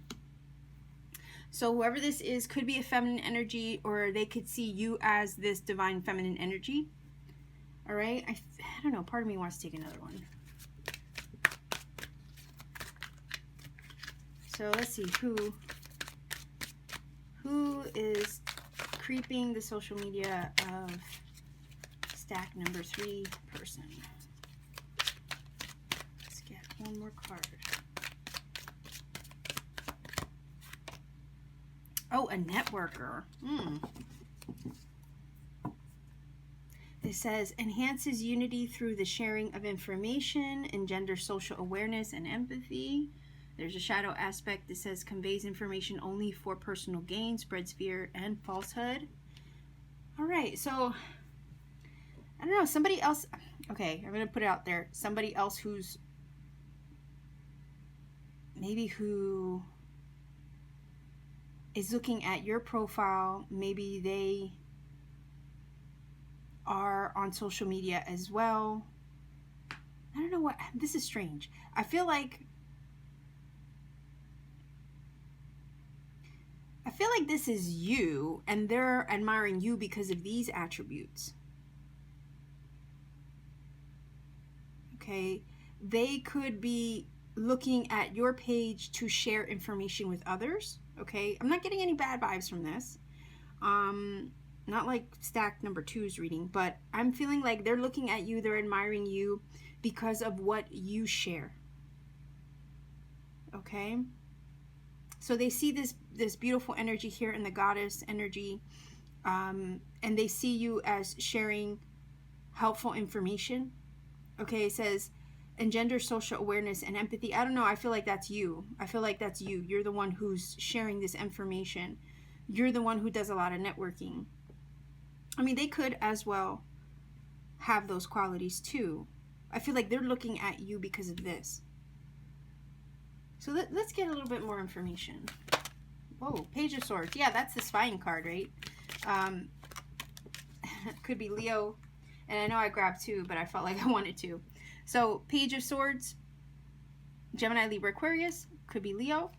S1: So whoever this is could be a feminine energy, or they could see you as this divine feminine energy. All right. I don't know. Part of me wants to take another one. So let's see who is creeping the social media of stack number 3 person. Let's get one more card. Oh, a networker. It says enhances unity through the sharing of information, engenders social awareness and empathy. There's a shadow aspect that says conveys information only for personal gain, spreads fear and falsehood. All right, so I don't know, somebody else. Okay, I'm going to put it out there. Somebody else who's maybe who is looking at your profile. Maybe they are on social media as well. I don't know what, this is strange. I feel like this is you, and they're admiring you because of these attributes. Okay, they could be looking at your page to share information with others. Okay, I'm not getting any bad vibes from this. Not like stack number 2's reading, but I'm feeling like they're looking at you, they're admiring you because of what you share. Okay, so they see this beautiful energy here in the goddess energy, and they see you as sharing helpful information. Okay, it says engender social awareness and empathy. I don't know, I feel like that's you. I feel like that's you. You're the one who's sharing this information. You're the one who does a lot of networking. I mean, they could as well have those qualities too. I feel like they're looking at you because of this. So let's get a little bit more information. Whoa, Page of Swords. Yeah, that's the spying card, right? Could be Leo. And I know I grabbed 2, but I felt like I wanted to. So, Page of Swords, Gemini, Libra, Aquarius. Could be Leo.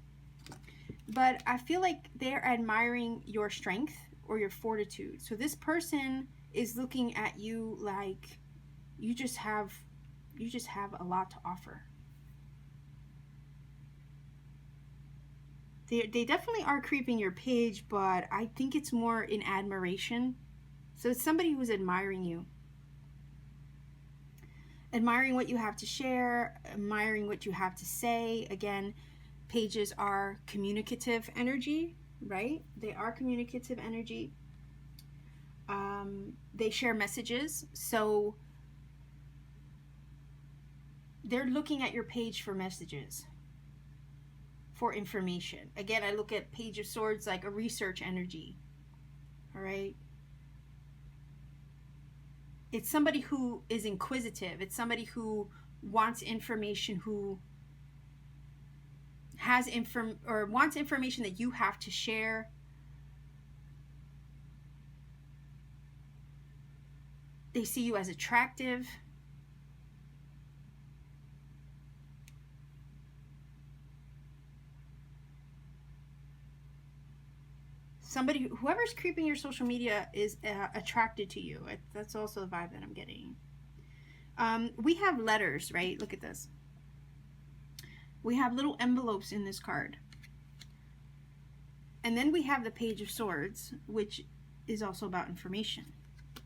S1: But I feel like they're admiring your strength or your fortitude. So this person is looking at you like you just have a lot to offer. They definitely are creeping your page, but I think it's more in admiration. So it's somebody who's admiring you. Admiring what you have to share, admiring what you have to say. Again, pages are communicative energy, right? They are communicative energy. They share messages. So they're looking at your page for messages, for information. Again, I look at Page of Swords like a research energy. All right. It's somebody who is inquisitive. It's somebody who wants information, who has wants information that you have to share. They see you as attractive. Somebody, whoever's creeping your social media is attracted to you. That's also the vibe that I'm getting. We have letters, right? Look at this. We have little envelopes in this card. And then we have the Page of Swords, which is also about information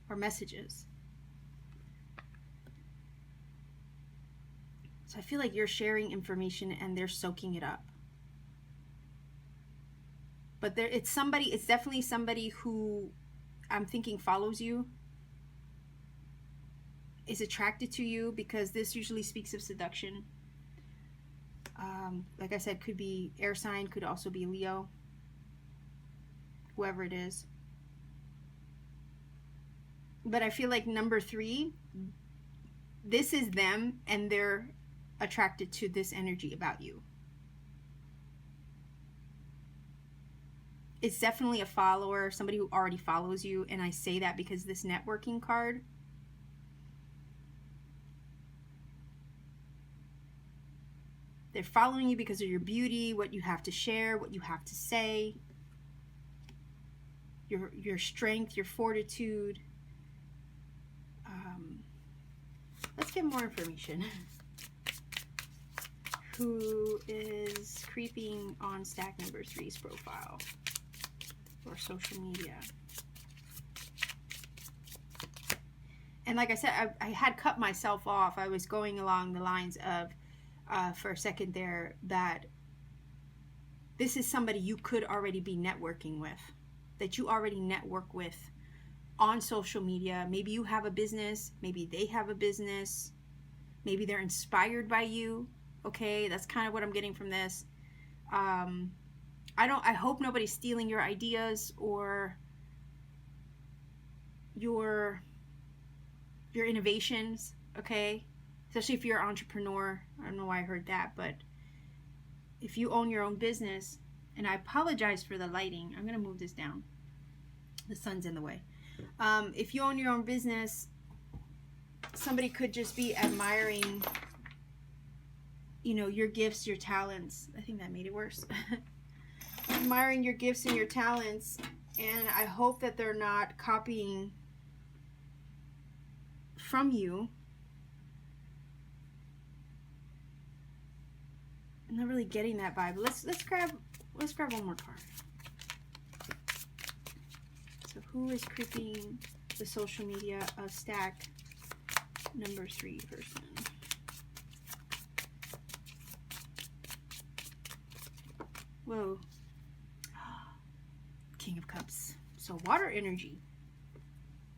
S1: or messages. So I feel like you're sharing information and they're soaking it up. But it's definitely somebody who I'm thinking follows you, is attracted to you, because this usually speaks of seduction. Like I said, could be air sign, could also be Leo, whoever it is. But I feel like number 3, this is them and they're attracted to this energy about you. It's definitely a follower, somebody who already follows you, and I say that because this networking card, they're following you because of your beauty, what you have to share, what you have to say, your strength, your fortitude. Let's get more information. Who is creeping on stack number 3's profile or social media? And like I said, I had cut myself off. I was going along the lines of, for a second there, that this is somebody you could already be networking with, that you already network with on social media. Maybe you have a business, maybe they have a business, maybe they're inspired by you. Okay, that's kind of what I'm getting from this. I hope nobody's stealing your ideas or your innovations, okay? Especially if you're an entrepreneur. I don't know why I heard that, but if you own your own business, and I apologize for the lighting. I'm going to move this down. The sun's in the way. If you own your own business, somebody could just be admiring, you know, your gifts, your talents. I think that made it worse. Admiring your gifts and your talents, and I hope that they're not copying from you. I'm not really getting that vibe. Let's grab let's grab one more card. So who is creeping the social media stack number 3 person? Whoa. King of Cups. So water energy.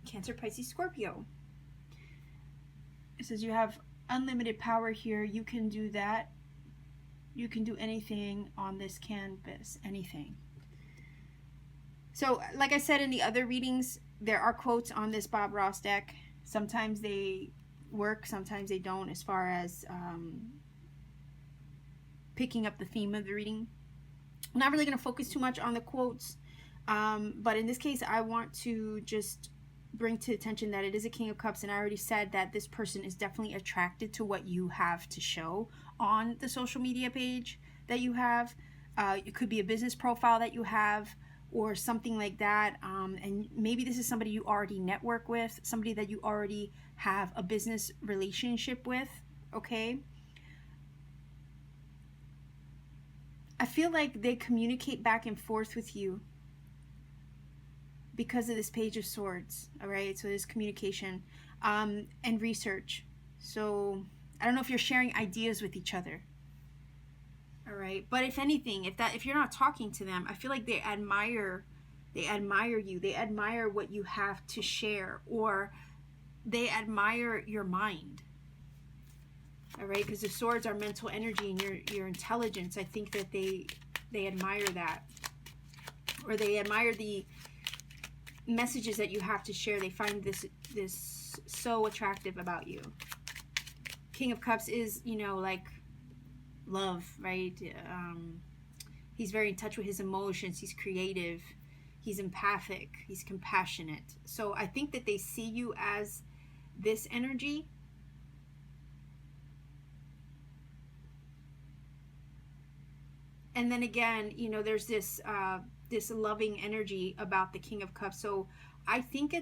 S1: Cancer, Pisces, Scorpio. It says you have unlimited power here. You can do that. You can do anything on this canvas. Anything. So, like I said in the other readings, there are quotes on this Bob Ross deck. Sometimes they work, sometimes they don't, as far as picking up the theme of the reading. I'm not really going to focus too much on the quotes, but in this case, I want to just bring to attention that it is a King of Cups, and I already said that this person is definitely attracted to what you have to show on the social media page that you have. It could be a business profile that you have or something like that, and maybe this is somebody you already network with, somebody that you already have a business relationship with, okay? I feel like they communicate back and forth with you because of this Page of Swords, all right? So there's communication and research. So I don't know if you're sharing ideas with each other, all right? But if anything, if you're not talking to them, I feel like they admire you. They admire what you have to share, or they admire your mind. All right, because the swords are mental energy and your intelligence. I think that they admire that, or they admire the messages that you have to share. They find this so attractive about you. King of Cups is, you know, like love, right? He's very in touch with his emotions. He's creative. He's empathic. He's compassionate. So I think that they see you as this energy. And then again, you know, there's this this loving energy about the King of Cups. So I think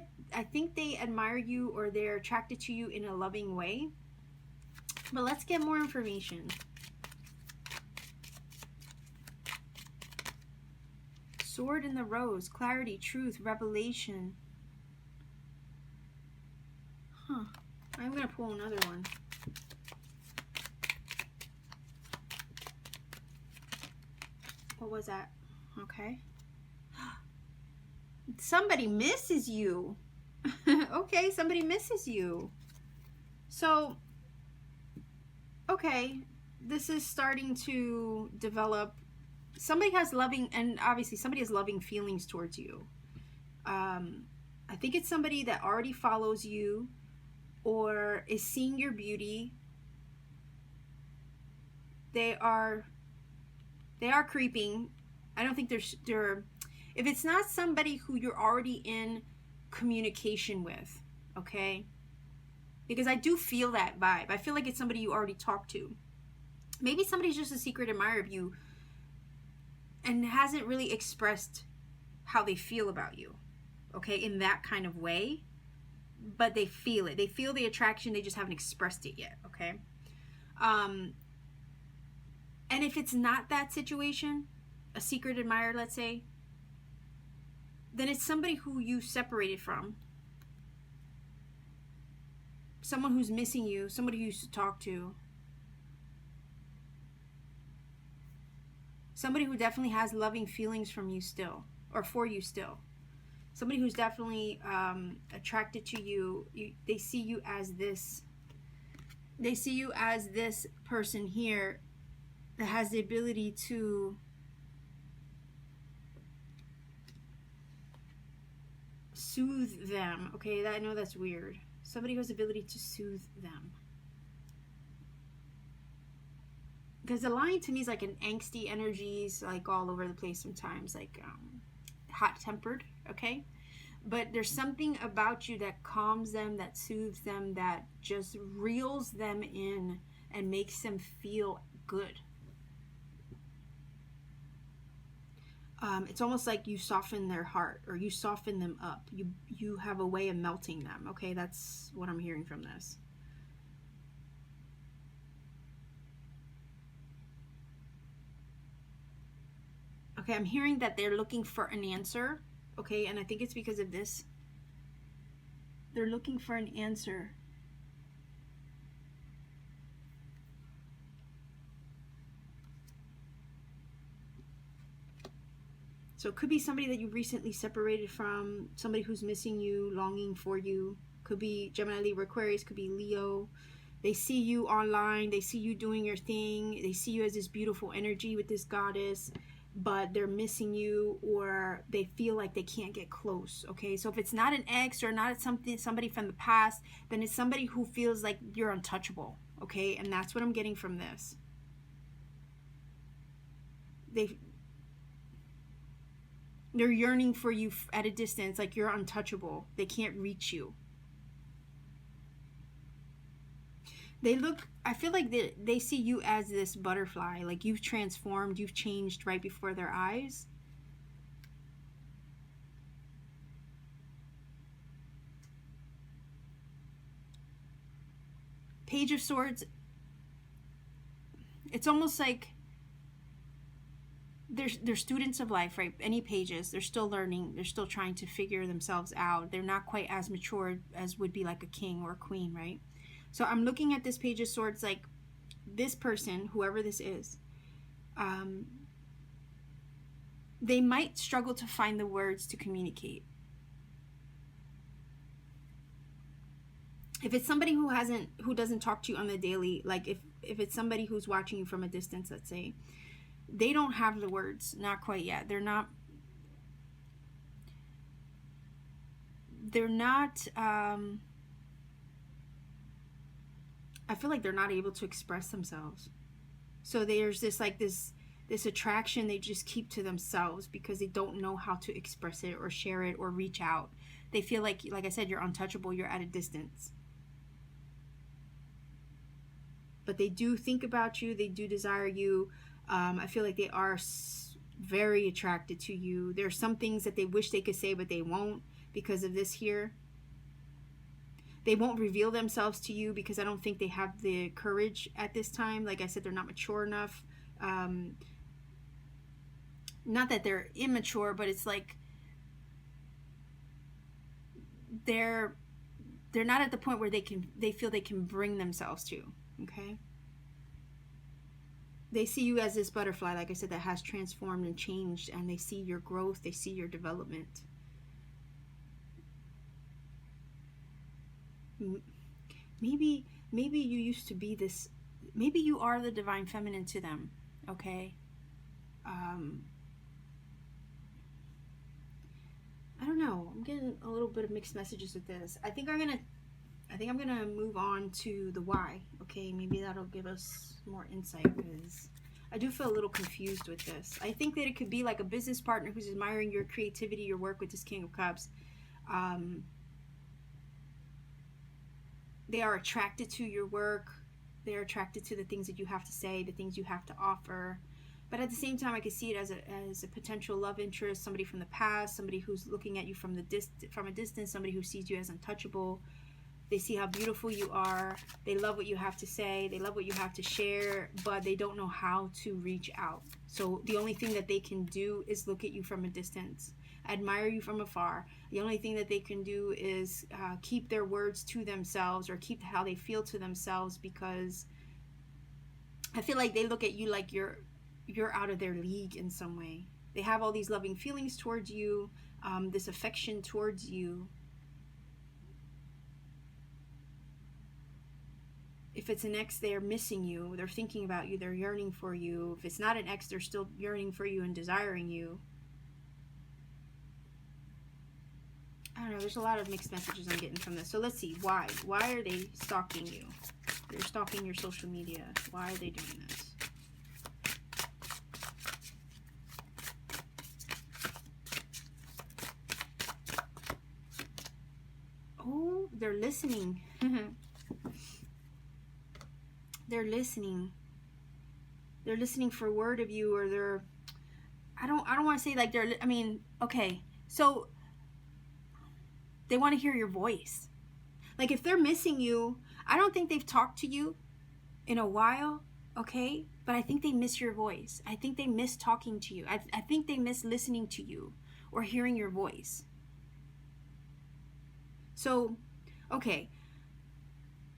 S1: they admire you, or they're attracted to you in a loving way. But let's get more information. Sword in the Rose, clarity, truth, revelation. Huh. I'm going to pull another one. What was that? Okay. Somebody misses you. Okay, somebody misses you. So, okay, this is starting to develop. Somebody has loving, and obviously somebody has loving feelings towards you. I think it's somebody that already follows you or is seeing your beauty. They are creeping. I don't think they're if it's not somebody who you're already in communication with, okay? Because I do feel that vibe. I feel like it's somebody you already talked to. Maybe somebody's just a secret admirer of you and hasn't really expressed how they feel about you, okay, in that kind of way. But they feel it. They feel the attraction. They just haven't expressed it yet, okay? And if it's not that situation, a secret admirer, let's say, then it's somebody who you separated from. Someone who's missing you, somebody you used to talk to. Somebody who definitely has loving feelings from you still, or for you still. Somebody who's definitely attracted to you. They see you as this. They see you as this person here that has the ability to soothe them. Okay, I know that's weird. Somebody who has the ability to soothe them. Because the Lion to me is like an angsty energies, like all over the place sometimes, like hot-tempered, okay? But there's something about you that calms them, that soothes them, that just reels them in and makes them feel good. It's almost like you soften their heart, or you soften them up. You have a way of melting them, okay? That's what I'm hearing from this. Okay, I'm hearing that they're looking for an answer. Okay, and I think it's because of this. They're looking for an answer. So it could be somebody that you recently separated from, somebody who's missing you, longing for you. Could be Gemini, Libra, Aquarius, could be Leo. They see you online, they see you doing your thing, they see you as this beautiful energy with this goddess, but they're missing you, or they feel like they can't get close. Okay, so if it's not an ex or not somebody from the past, then it's somebody who feels like you're untouchable. Okay, and that's what I'm getting from this. They're yearning for you at a distance, like you're untouchable. They can't reach you. I feel like they see you as this butterfly, like you've transformed, you've changed right before their eyes. Page of Swords, it's almost like they're students of life, right? Any pages, they're still learning, they're still trying to figure themselves out. They're not quite as mature as would be like a king or a queen, right? So I'm looking at this Page of Swords like this person, whoever this is, they might struggle to find the words to communicate. If it's somebody who doesn't talk to you on the daily, like if it's somebody who's watching you from a distance, let's say, they don't have the words, not quite yet. They're not I feel like they're not able to express themselves. So there's this attraction they just keep to themselves because they don't know how to express it or share it or reach out. They feel like I said, you're untouchable, you're at a distance. But they do think about you, they do desire you. I feel like they are very attracted to you. There are some things that they wish they could say, but they won't because of this here. They won't reveal themselves to you because I don't think they have the courage at this time. Like I said, they're not mature enough. Not that they're immature, but it's like they're not at the point where they feel they can bring themselves to. Okay? They see you as this butterfly, like I said, that has transformed and changed, and they see your growth, they see your development. Maybe you used to be this, maybe you are the divine feminine to them, okay? I don't know. I'm getting a little bit of mixed messages with this. I think I'm gonna move on to the why. Okay, maybe that'll give us more insight because I do feel a little confused with this. I think that it could be like a business partner who's admiring your creativity, your work with this King of Cups. They are attracted to your work. They are attracted to the things that you have to say, the things you have to offer. But at the same time, I can see it as a potential love interest, somebody from the past, somebody who's looking at you from a distance, somebody who sees you as untouchable. They see how beautiful you are. They love what you have to say. They love what you have to share, but they don't know how to reach out. So the only thing that they can do is look at you from a distance, admire you from afar. The only thing that they can do is keep their words to themselves or keep how they feel to themselves, because I feel like they look at you like you're out of their league in some way. They have all these loving feelings towards you, this affection towards you. If it's an ex, they're missing you. They're thinking about you. They're yearning for you. If it's not an ex, they're still yearning for you and desiring you. I don't know. There's a lot of mixed messages I'm getting from this. So let's see. Why? Why are they stalking you? They're stalking your social media. Why are they doing this? Oh, they're listening. They're listening. They're listening for word of you, or they're, I don't want to say like they're, I mean, okay. So they want to hear your voice. Like if they're missing you, I don't think they've talked to you in a while, okay? But I think they miss your voice. I think they miss talking to you. I think they miss listening to you or hearing your voice. So, okay,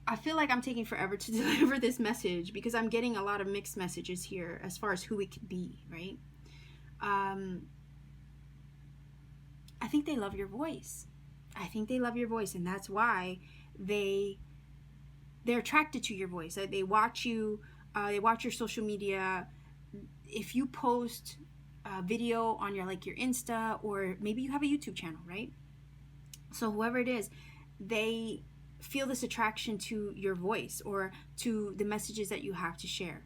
S1: I feel like I'm taking forever to deliver this message because I'm getting a lot of mixed messages here as far as who it could be, right? I think they love your voice. I think they love your voice, and that's why they're attracted to your voice. They watch you. They watch your social media. If you post a video on your Insta, or maybe you have a YouTube channel, right? So whoever it is, they feel this attraction to your voice or to the messages that you have to share.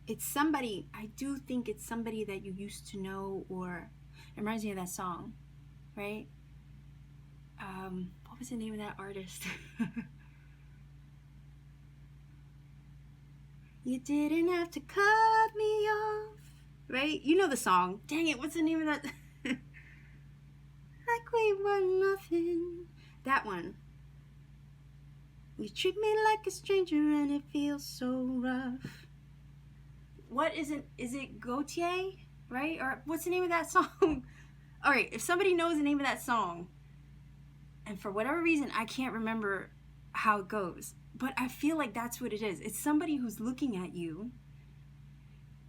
S1: It's somebody, I do think it's somebody that you used to know, or it reminds me of that song, right? What was the name of that artist? You didn't have to cut me off, right? You know the song. Dang it, what's the name of that? Like we were nothing. That one. You treat me like a stranger and it feels so rough. What is it Gautier, right? Or what's the name of that song? All right, if somebody knows the name of that song, and for whatever reason I can't remember how it goes, but I feel like that's what it is. It's somebody who's looking at you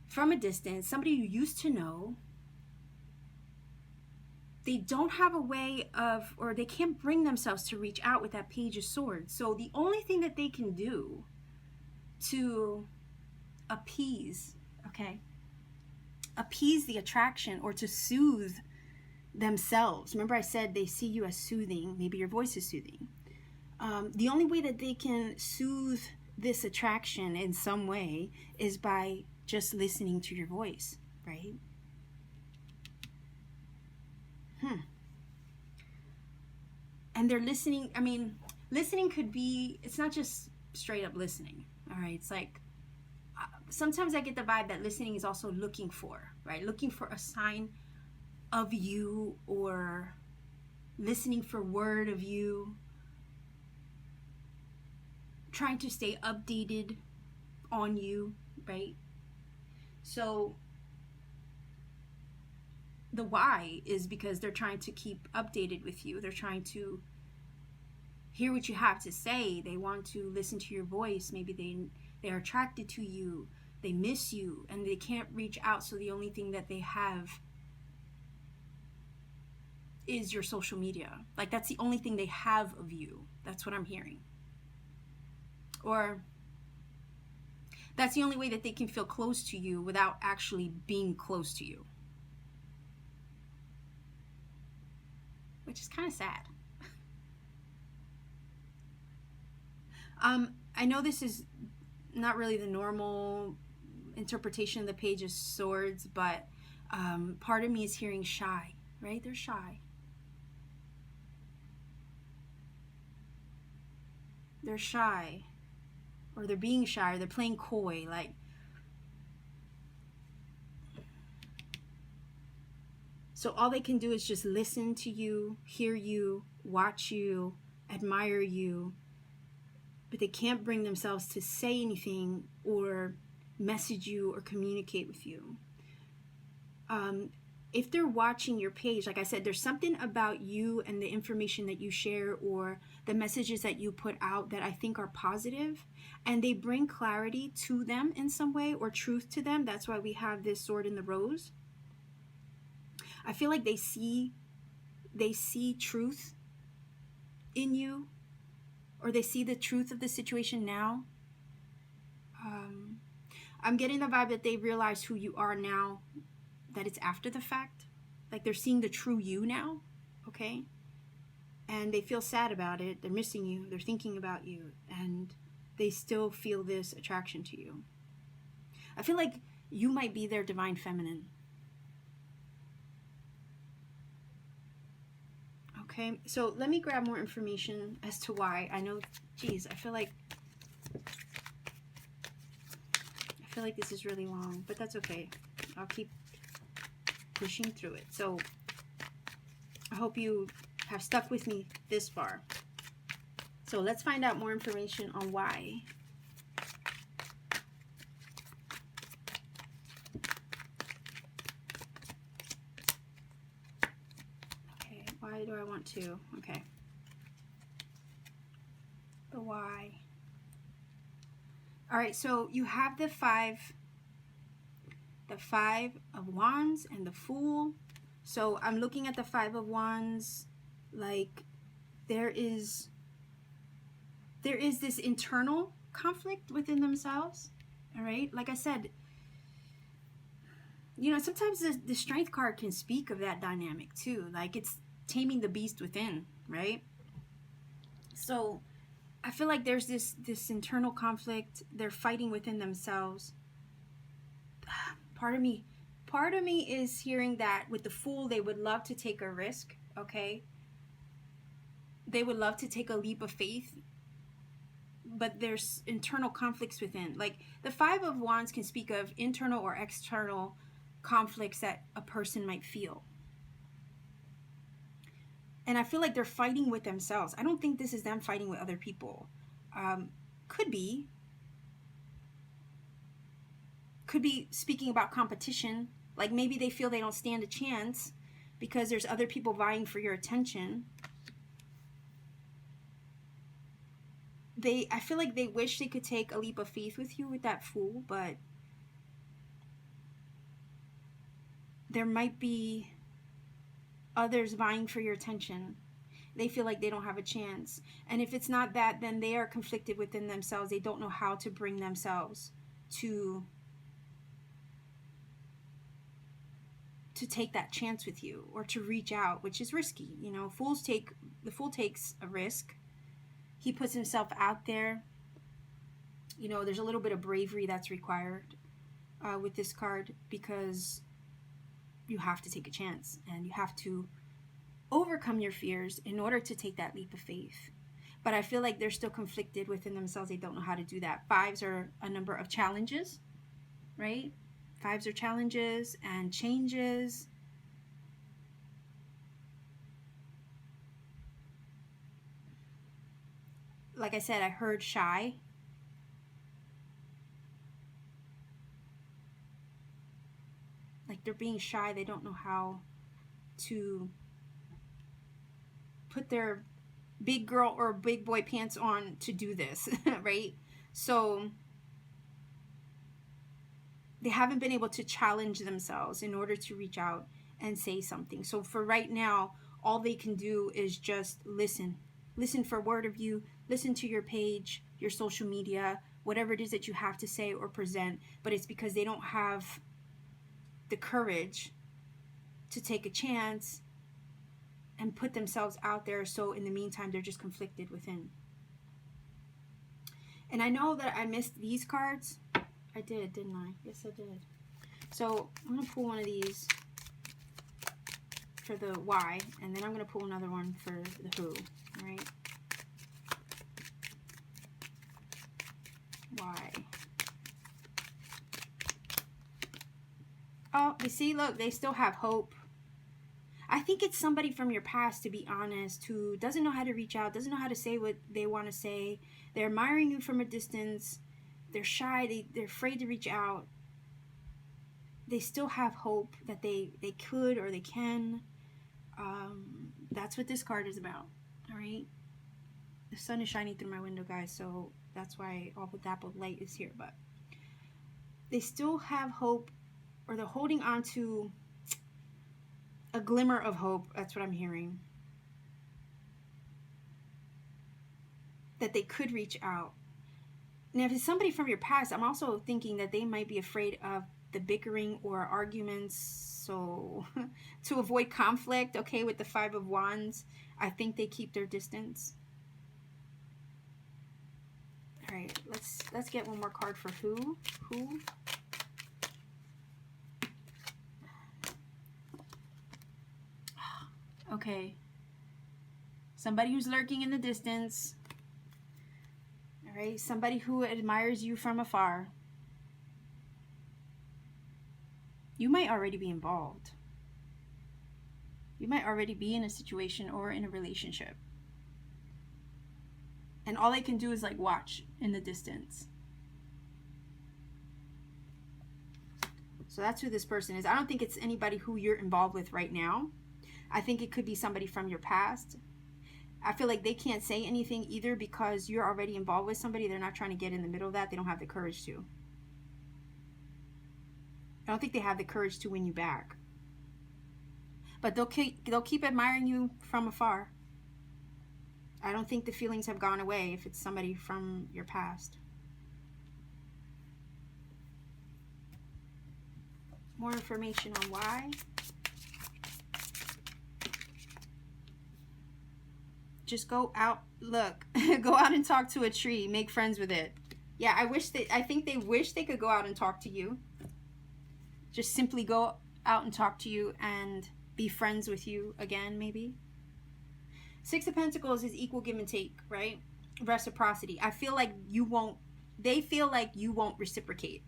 S1: from a distance, somebody you used to know. They don't have a way of, or they can't bring themselves to reach out with that Page of Swords. So the only thing that they can do to appease the attraction, or to soothe themselves. Remember I said they see you as soothing. Maybe your voice is soothing. The only way that they can soothe this attraction in some way is by just listening to your voice, right? And they're listening. I mean, listening could be, it's not just straight up listening, all right? It's like, sometimes I get the vibe that listening is also looking for, right? Looking for a sign of you, or listening for word of you, trying to stay updated on you, right? So the why is because they're trying to keep updated with you. They're trying to hear what you have to say. They want to listen to your voice. Maybe they're attracted to you. They miss you and they can't reach out. So the only thing that they have is your social media. Like, that's the only thing they have of you. That's what I'm hearing. Or that's the only way that they can feel close to you without actually being close to you. Which is kind of sad. I know this is not really the normal interpretation of the Page of Swords, but part of me is hearing shy, right? They're shy. They're shy, or they're being shy, or they're playing coy, like, so all they can do is just listen to you, hear you, watch you, admire you, but they can't bring themselves to say anything or message you or communicate with you. If they're watching your page, like I said, there's something about you and the information that you share or the messages that you put out that I think are positive, and they bring clarity to them in some way, or truth to them. That's why we have this sword in the rose. I feel like they see truth in you, or they see the truth of the situation now. I'm getting the vibe that they realize who you are now, that it's after the fact. Like, they're seeing the true you now, okay? And they feel sad about it. They're missing you. They're thinking about you. And they still feel this attraction to you. I feel like you might be their divine feminine. Okay, so let me grab more information as to why. I know, geez, I feel like this is really long, but that's okay. I'll keep pushing through it. So I hope you have stuck with me this far. So let's find out more information on why. Okay, why do I want to? Okay. The why. All right, so you have the Five of Wands and the Fool. So I'm looking at the Five of Wands, like there is this internal conflict within themselves. All right, like I said, you know, sometimes the Strength card can speak of that dynamic too, like it's taming the beast within, right? So I feel like there's this internal conflict. They're fighting within themselves. Part of me is hearing that with the Fool, they would love to take a risk, okay? They would love to take a leap of faith, but there's internal conflicts within. Like the Five of Wands can speak of internal or external conflicts that a person might feel. And I feel like they're fighting with themselves. I don't think this is them fighting with other people. Could be speaking about competition. Like maybe they feel they don't stand a chance because there's other people vying for your attention. I feel like they wish they could take a leap of faith with you with that Fool, but there might be others vying for your attention. They feel like they don't have a chance. And if it's not that, then they are conflicted within themselves. They don't know how to bring themselves to take that chance with you or to reach out, which is risky. You know, the Fool takes a risk. He puts himself out there. You know, there's a little bit of bravery that's required with this card, because you have to take a chance and you have to overcome your fears in order to take that leap of faith. But I feel like they're still conflicted within themselves. They don't know how to do that. Fives are a number of challenges, right? Fives are challenges and changes. Like I said, I heard shy. Like they're being shy. They don't know how to put their big girl or big boy pants on to do this, right? So they haven't been able to challenge themselves in order to reach out and say something. So for right now, all they can do is just listen. Listen for word of you. Listen to your page, your social media, whatever it is that you have to say or present. But it's because they don't have the courage to take a chance and put themselves out there. So in the meantime, they're just conflicted within. And I know that I missed these cards. I did, didn't I? Yes, I did. So I'm going to pull one of these for the why, and then I'm going to pull another one for the who, right? Why? Oh, you see, look, they still have hope. I think it's somebody from your past, to be honest, who doesn't know how to reach out, doesn't know how to say what they want to say. They're admiring you from a distance. They're shy. They're afraid to reach out. They still have hope that they could or they can. That's what this card is about, all right? The sun is shining through my window, guys, so that's why all the dappled light is here. But they still have hope, or they're holding on to a glimmer of hope. That's what I'm hearing. That they could reach out. Now, if it's somebody from your past, I'm also thinking that they might be afraid of the bickering or arguments. So to avoid conflict, okay, with the Five of Wands, I think they keep their distance. All right, let's get one more card for who. Who? Okay. Somebody who's lurking in the distance. All right, somebody who admires you from afar. You might already be involved. You might already be in a situation or in a relationship. And all they can do is like watch in the distance. So that's who this person is. I don't think it's anybody who you're involved with right now. I think it could be somebody from your past. I feel like they can't say anything either because you're already involved with somebody. They're not trying to get in the middle of that. They don't have the courage to. I don't think they have the courage to win you back. But they'll keep admiring you from afar. I don't think the feelings have gone away if it's somebody from your past. More information on why. Just go out, look, go out and talk to a tree, make friends with it. Yeah, I think they wish they could go out and talk to you. Just simply go out and talk to you and be friends with you again, maybe. Six of Pentacles is equal give and take, right? Reciprocity. I feel like they feel like you won't reciprocate.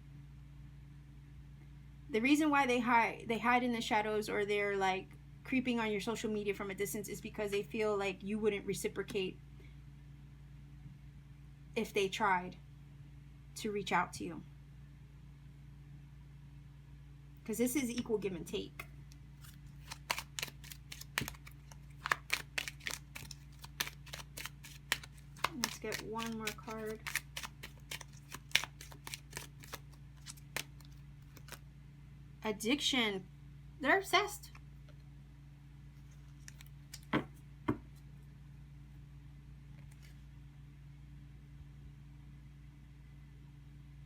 S1: The reason why they hide in the shadows, or they're like creeping on your social media from a distance, is because they feel like you wouldn't reciprocate if they tried to reach out to you. Because this is equal give and take. Let's get one more card. Addiction. They're obsessed.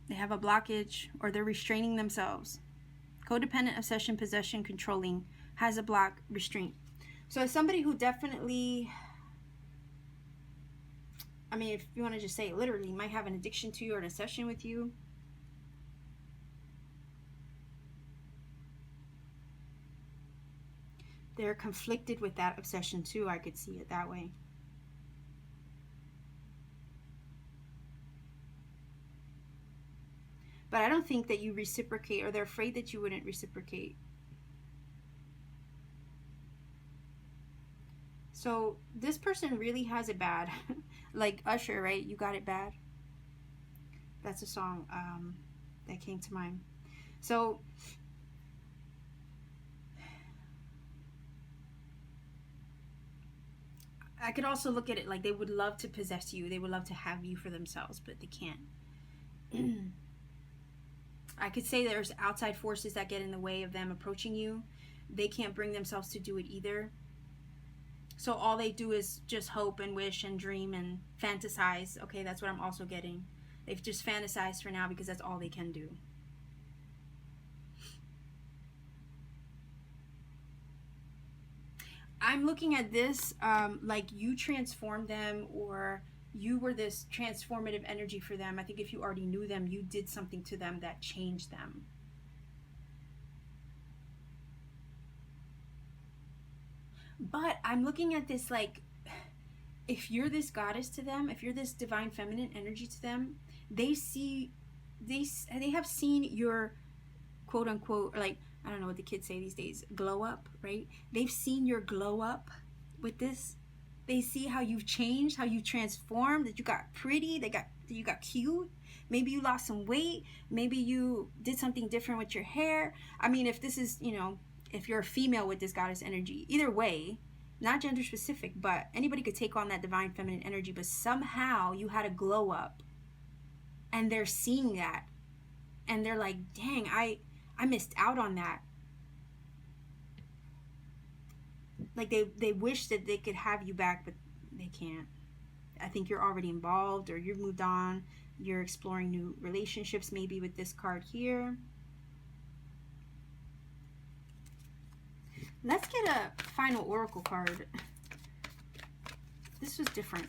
S1: They have a blockage, or they're restraining themselves. Codependent, obsession, possession, controlling, has a block, restraint. So it's somebody who definitely, I mean, if you want to just say it literally, might have an addiction to you or an obsession with you. They're conflicted with that obsession too. I could see it that way. But I don't think that you reciprocate, or they're afraid that you wouldn't reciprocate. So this person really has it bad. Like Usher, right? You got it bad. That's a song that came to mind. So I could also look at it like they would love to possess you. They would love to have you for themselves, but they can't. I could say there's outside forces that get in the way of them approaching you. They can't bring themselves to do it either. So all they do is just hope and wish and dream and fantasize. Okay, that's what I'm also getting. They've just fantasized for now because that's all they can do. I'm looking at this like you transformed them, or you were this transformative energy for them. I think if you already knew them, you did something to them that changed them. But I'm looking at this like, if you're this goddess to them, if you're this divine feminine energy to them, they have seen your quote unquote, or like, I don't know what the kids say these days, glow up, right? They've seen your glow up with this. They see how you've changed, how you transformed, that you got pretty, that you got cute. Maybe you lost some weight. Maybe you did something different with your hair. I mean, if this is, you know, if you're a female with this goddess energy, either way, not gender specific, but anybody could take on that divine feminine energy, but somehow you had a glow up and they're seeing that and they're like, dang, I missed out on that. Like they wish that they could have you back, but they can't. I think you're already involved, or you've moved on. You're exploring new relationships, maybe with this card here. Let's get a final oracle card. This was different.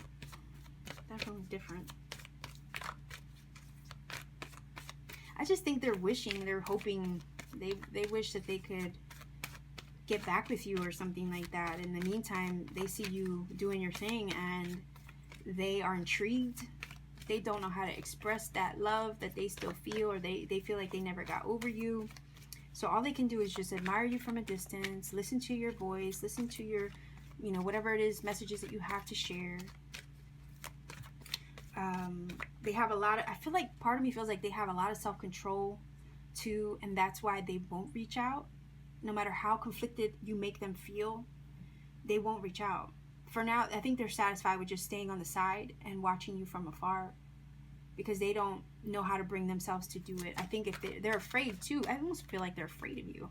S1: Definitely different. I just think they're wishing, they're hoping, they wish that they could get back with you or something like that. In the meantime, they see you doing your thing and they are intrigued. They don't know how to express that love that they still feel, or they feel like they never got over you. So all they can do is just admire you from a distance, listen to your voice, listen to your, you know, whatever it is, messages that you have to share. They have a lot of, I feel like part of me feels like they have a lot of self-control too, and that's why they won't reach out. No matter how conflicted you make them feel, they won't reach out. For now, I think they're satisfied with just staying on the side and watching you from afar, because they don't know how to bring themselves to do it. I think if they're afraid too, I almost feel like they're afraid of you.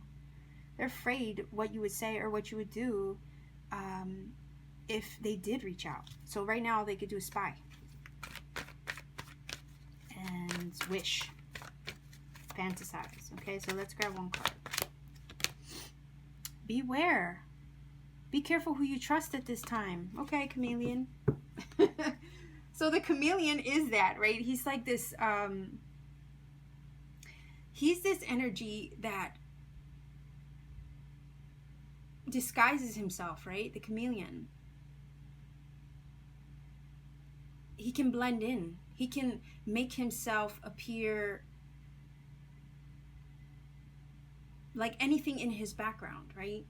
S1: They're afraid what you would say or what you would do if they did reach out. So right now, all they could do is spy and wish, fantasize. Okay, so let's grab one card. Beware. Be careful who you trust at this time. Okay, chameleon. So the chameleon is that, right? He's like this, he's this energy that disguises himself, right? The chameleon. He can blend in. He can make himself appear like anything in his background, right?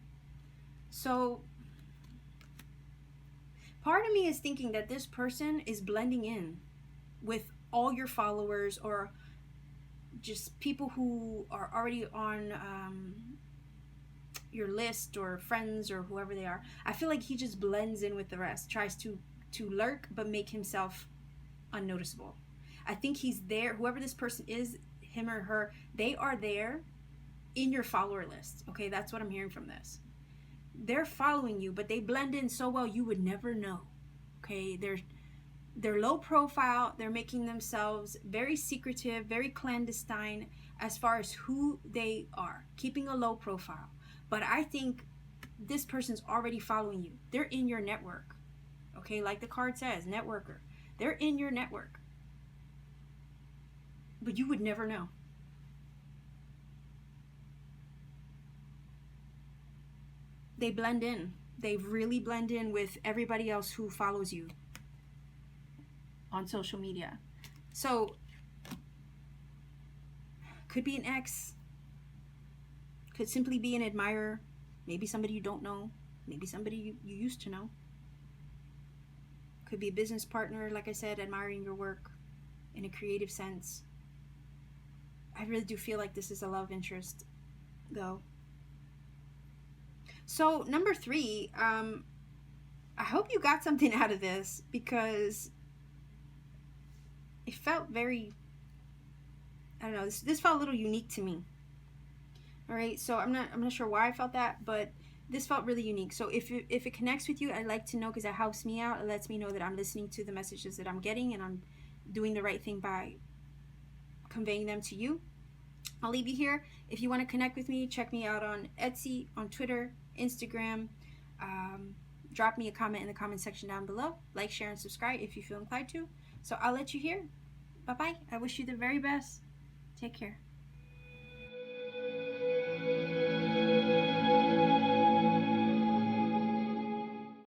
S1: So part of me is thinking that this person is blending in with all your followers, or just people who are already on your list, or friends, or whoever they are. I feel like he just blends in with the rest, tries to lurk but make himself unnoticeable. I think he's there, whoever this person is, him or her, they are there in your follower list. Okay, that's what I'm hearing from this. They're following you, but they blend in so well you would never know. Okay, they're low profile. They're making themselves very secretive, very clandestine as far as who they are, keeping a low profile. But I think this person's already following you. They're in your network. Okay, like the card says, networker. They're in your network, but you would never know. They blend in. They really blend in with everybody else who follows you on social media. So, could be an ex, could simply be an admirer, maybe somebody you don't know, maybe somebody you used to know. Could be a business partner, like I said, admiring your work in a creative sense. I really do feel like this is a love interest, though. So, number 3, I hope you got something out of this, because it felt very, I don't know, this felt a little unique to me. All right, so I'm not sure why I felt that, but this felt really unique. So if it connects with you, I'd like to know, because it helps me out. It lets me know that I'm listening to the messages that I'm getting, and I'm doing the right thing by conveying them to you. I'll leave you here. If you want to connect with me, check me out on Etsy, on Twitter, Instagram. Drop me a comment in the comment section down below. Like, share, and subscribe if you feel inclined to. So I'll let you here. Bye-bye. I wish you the very best. Take care.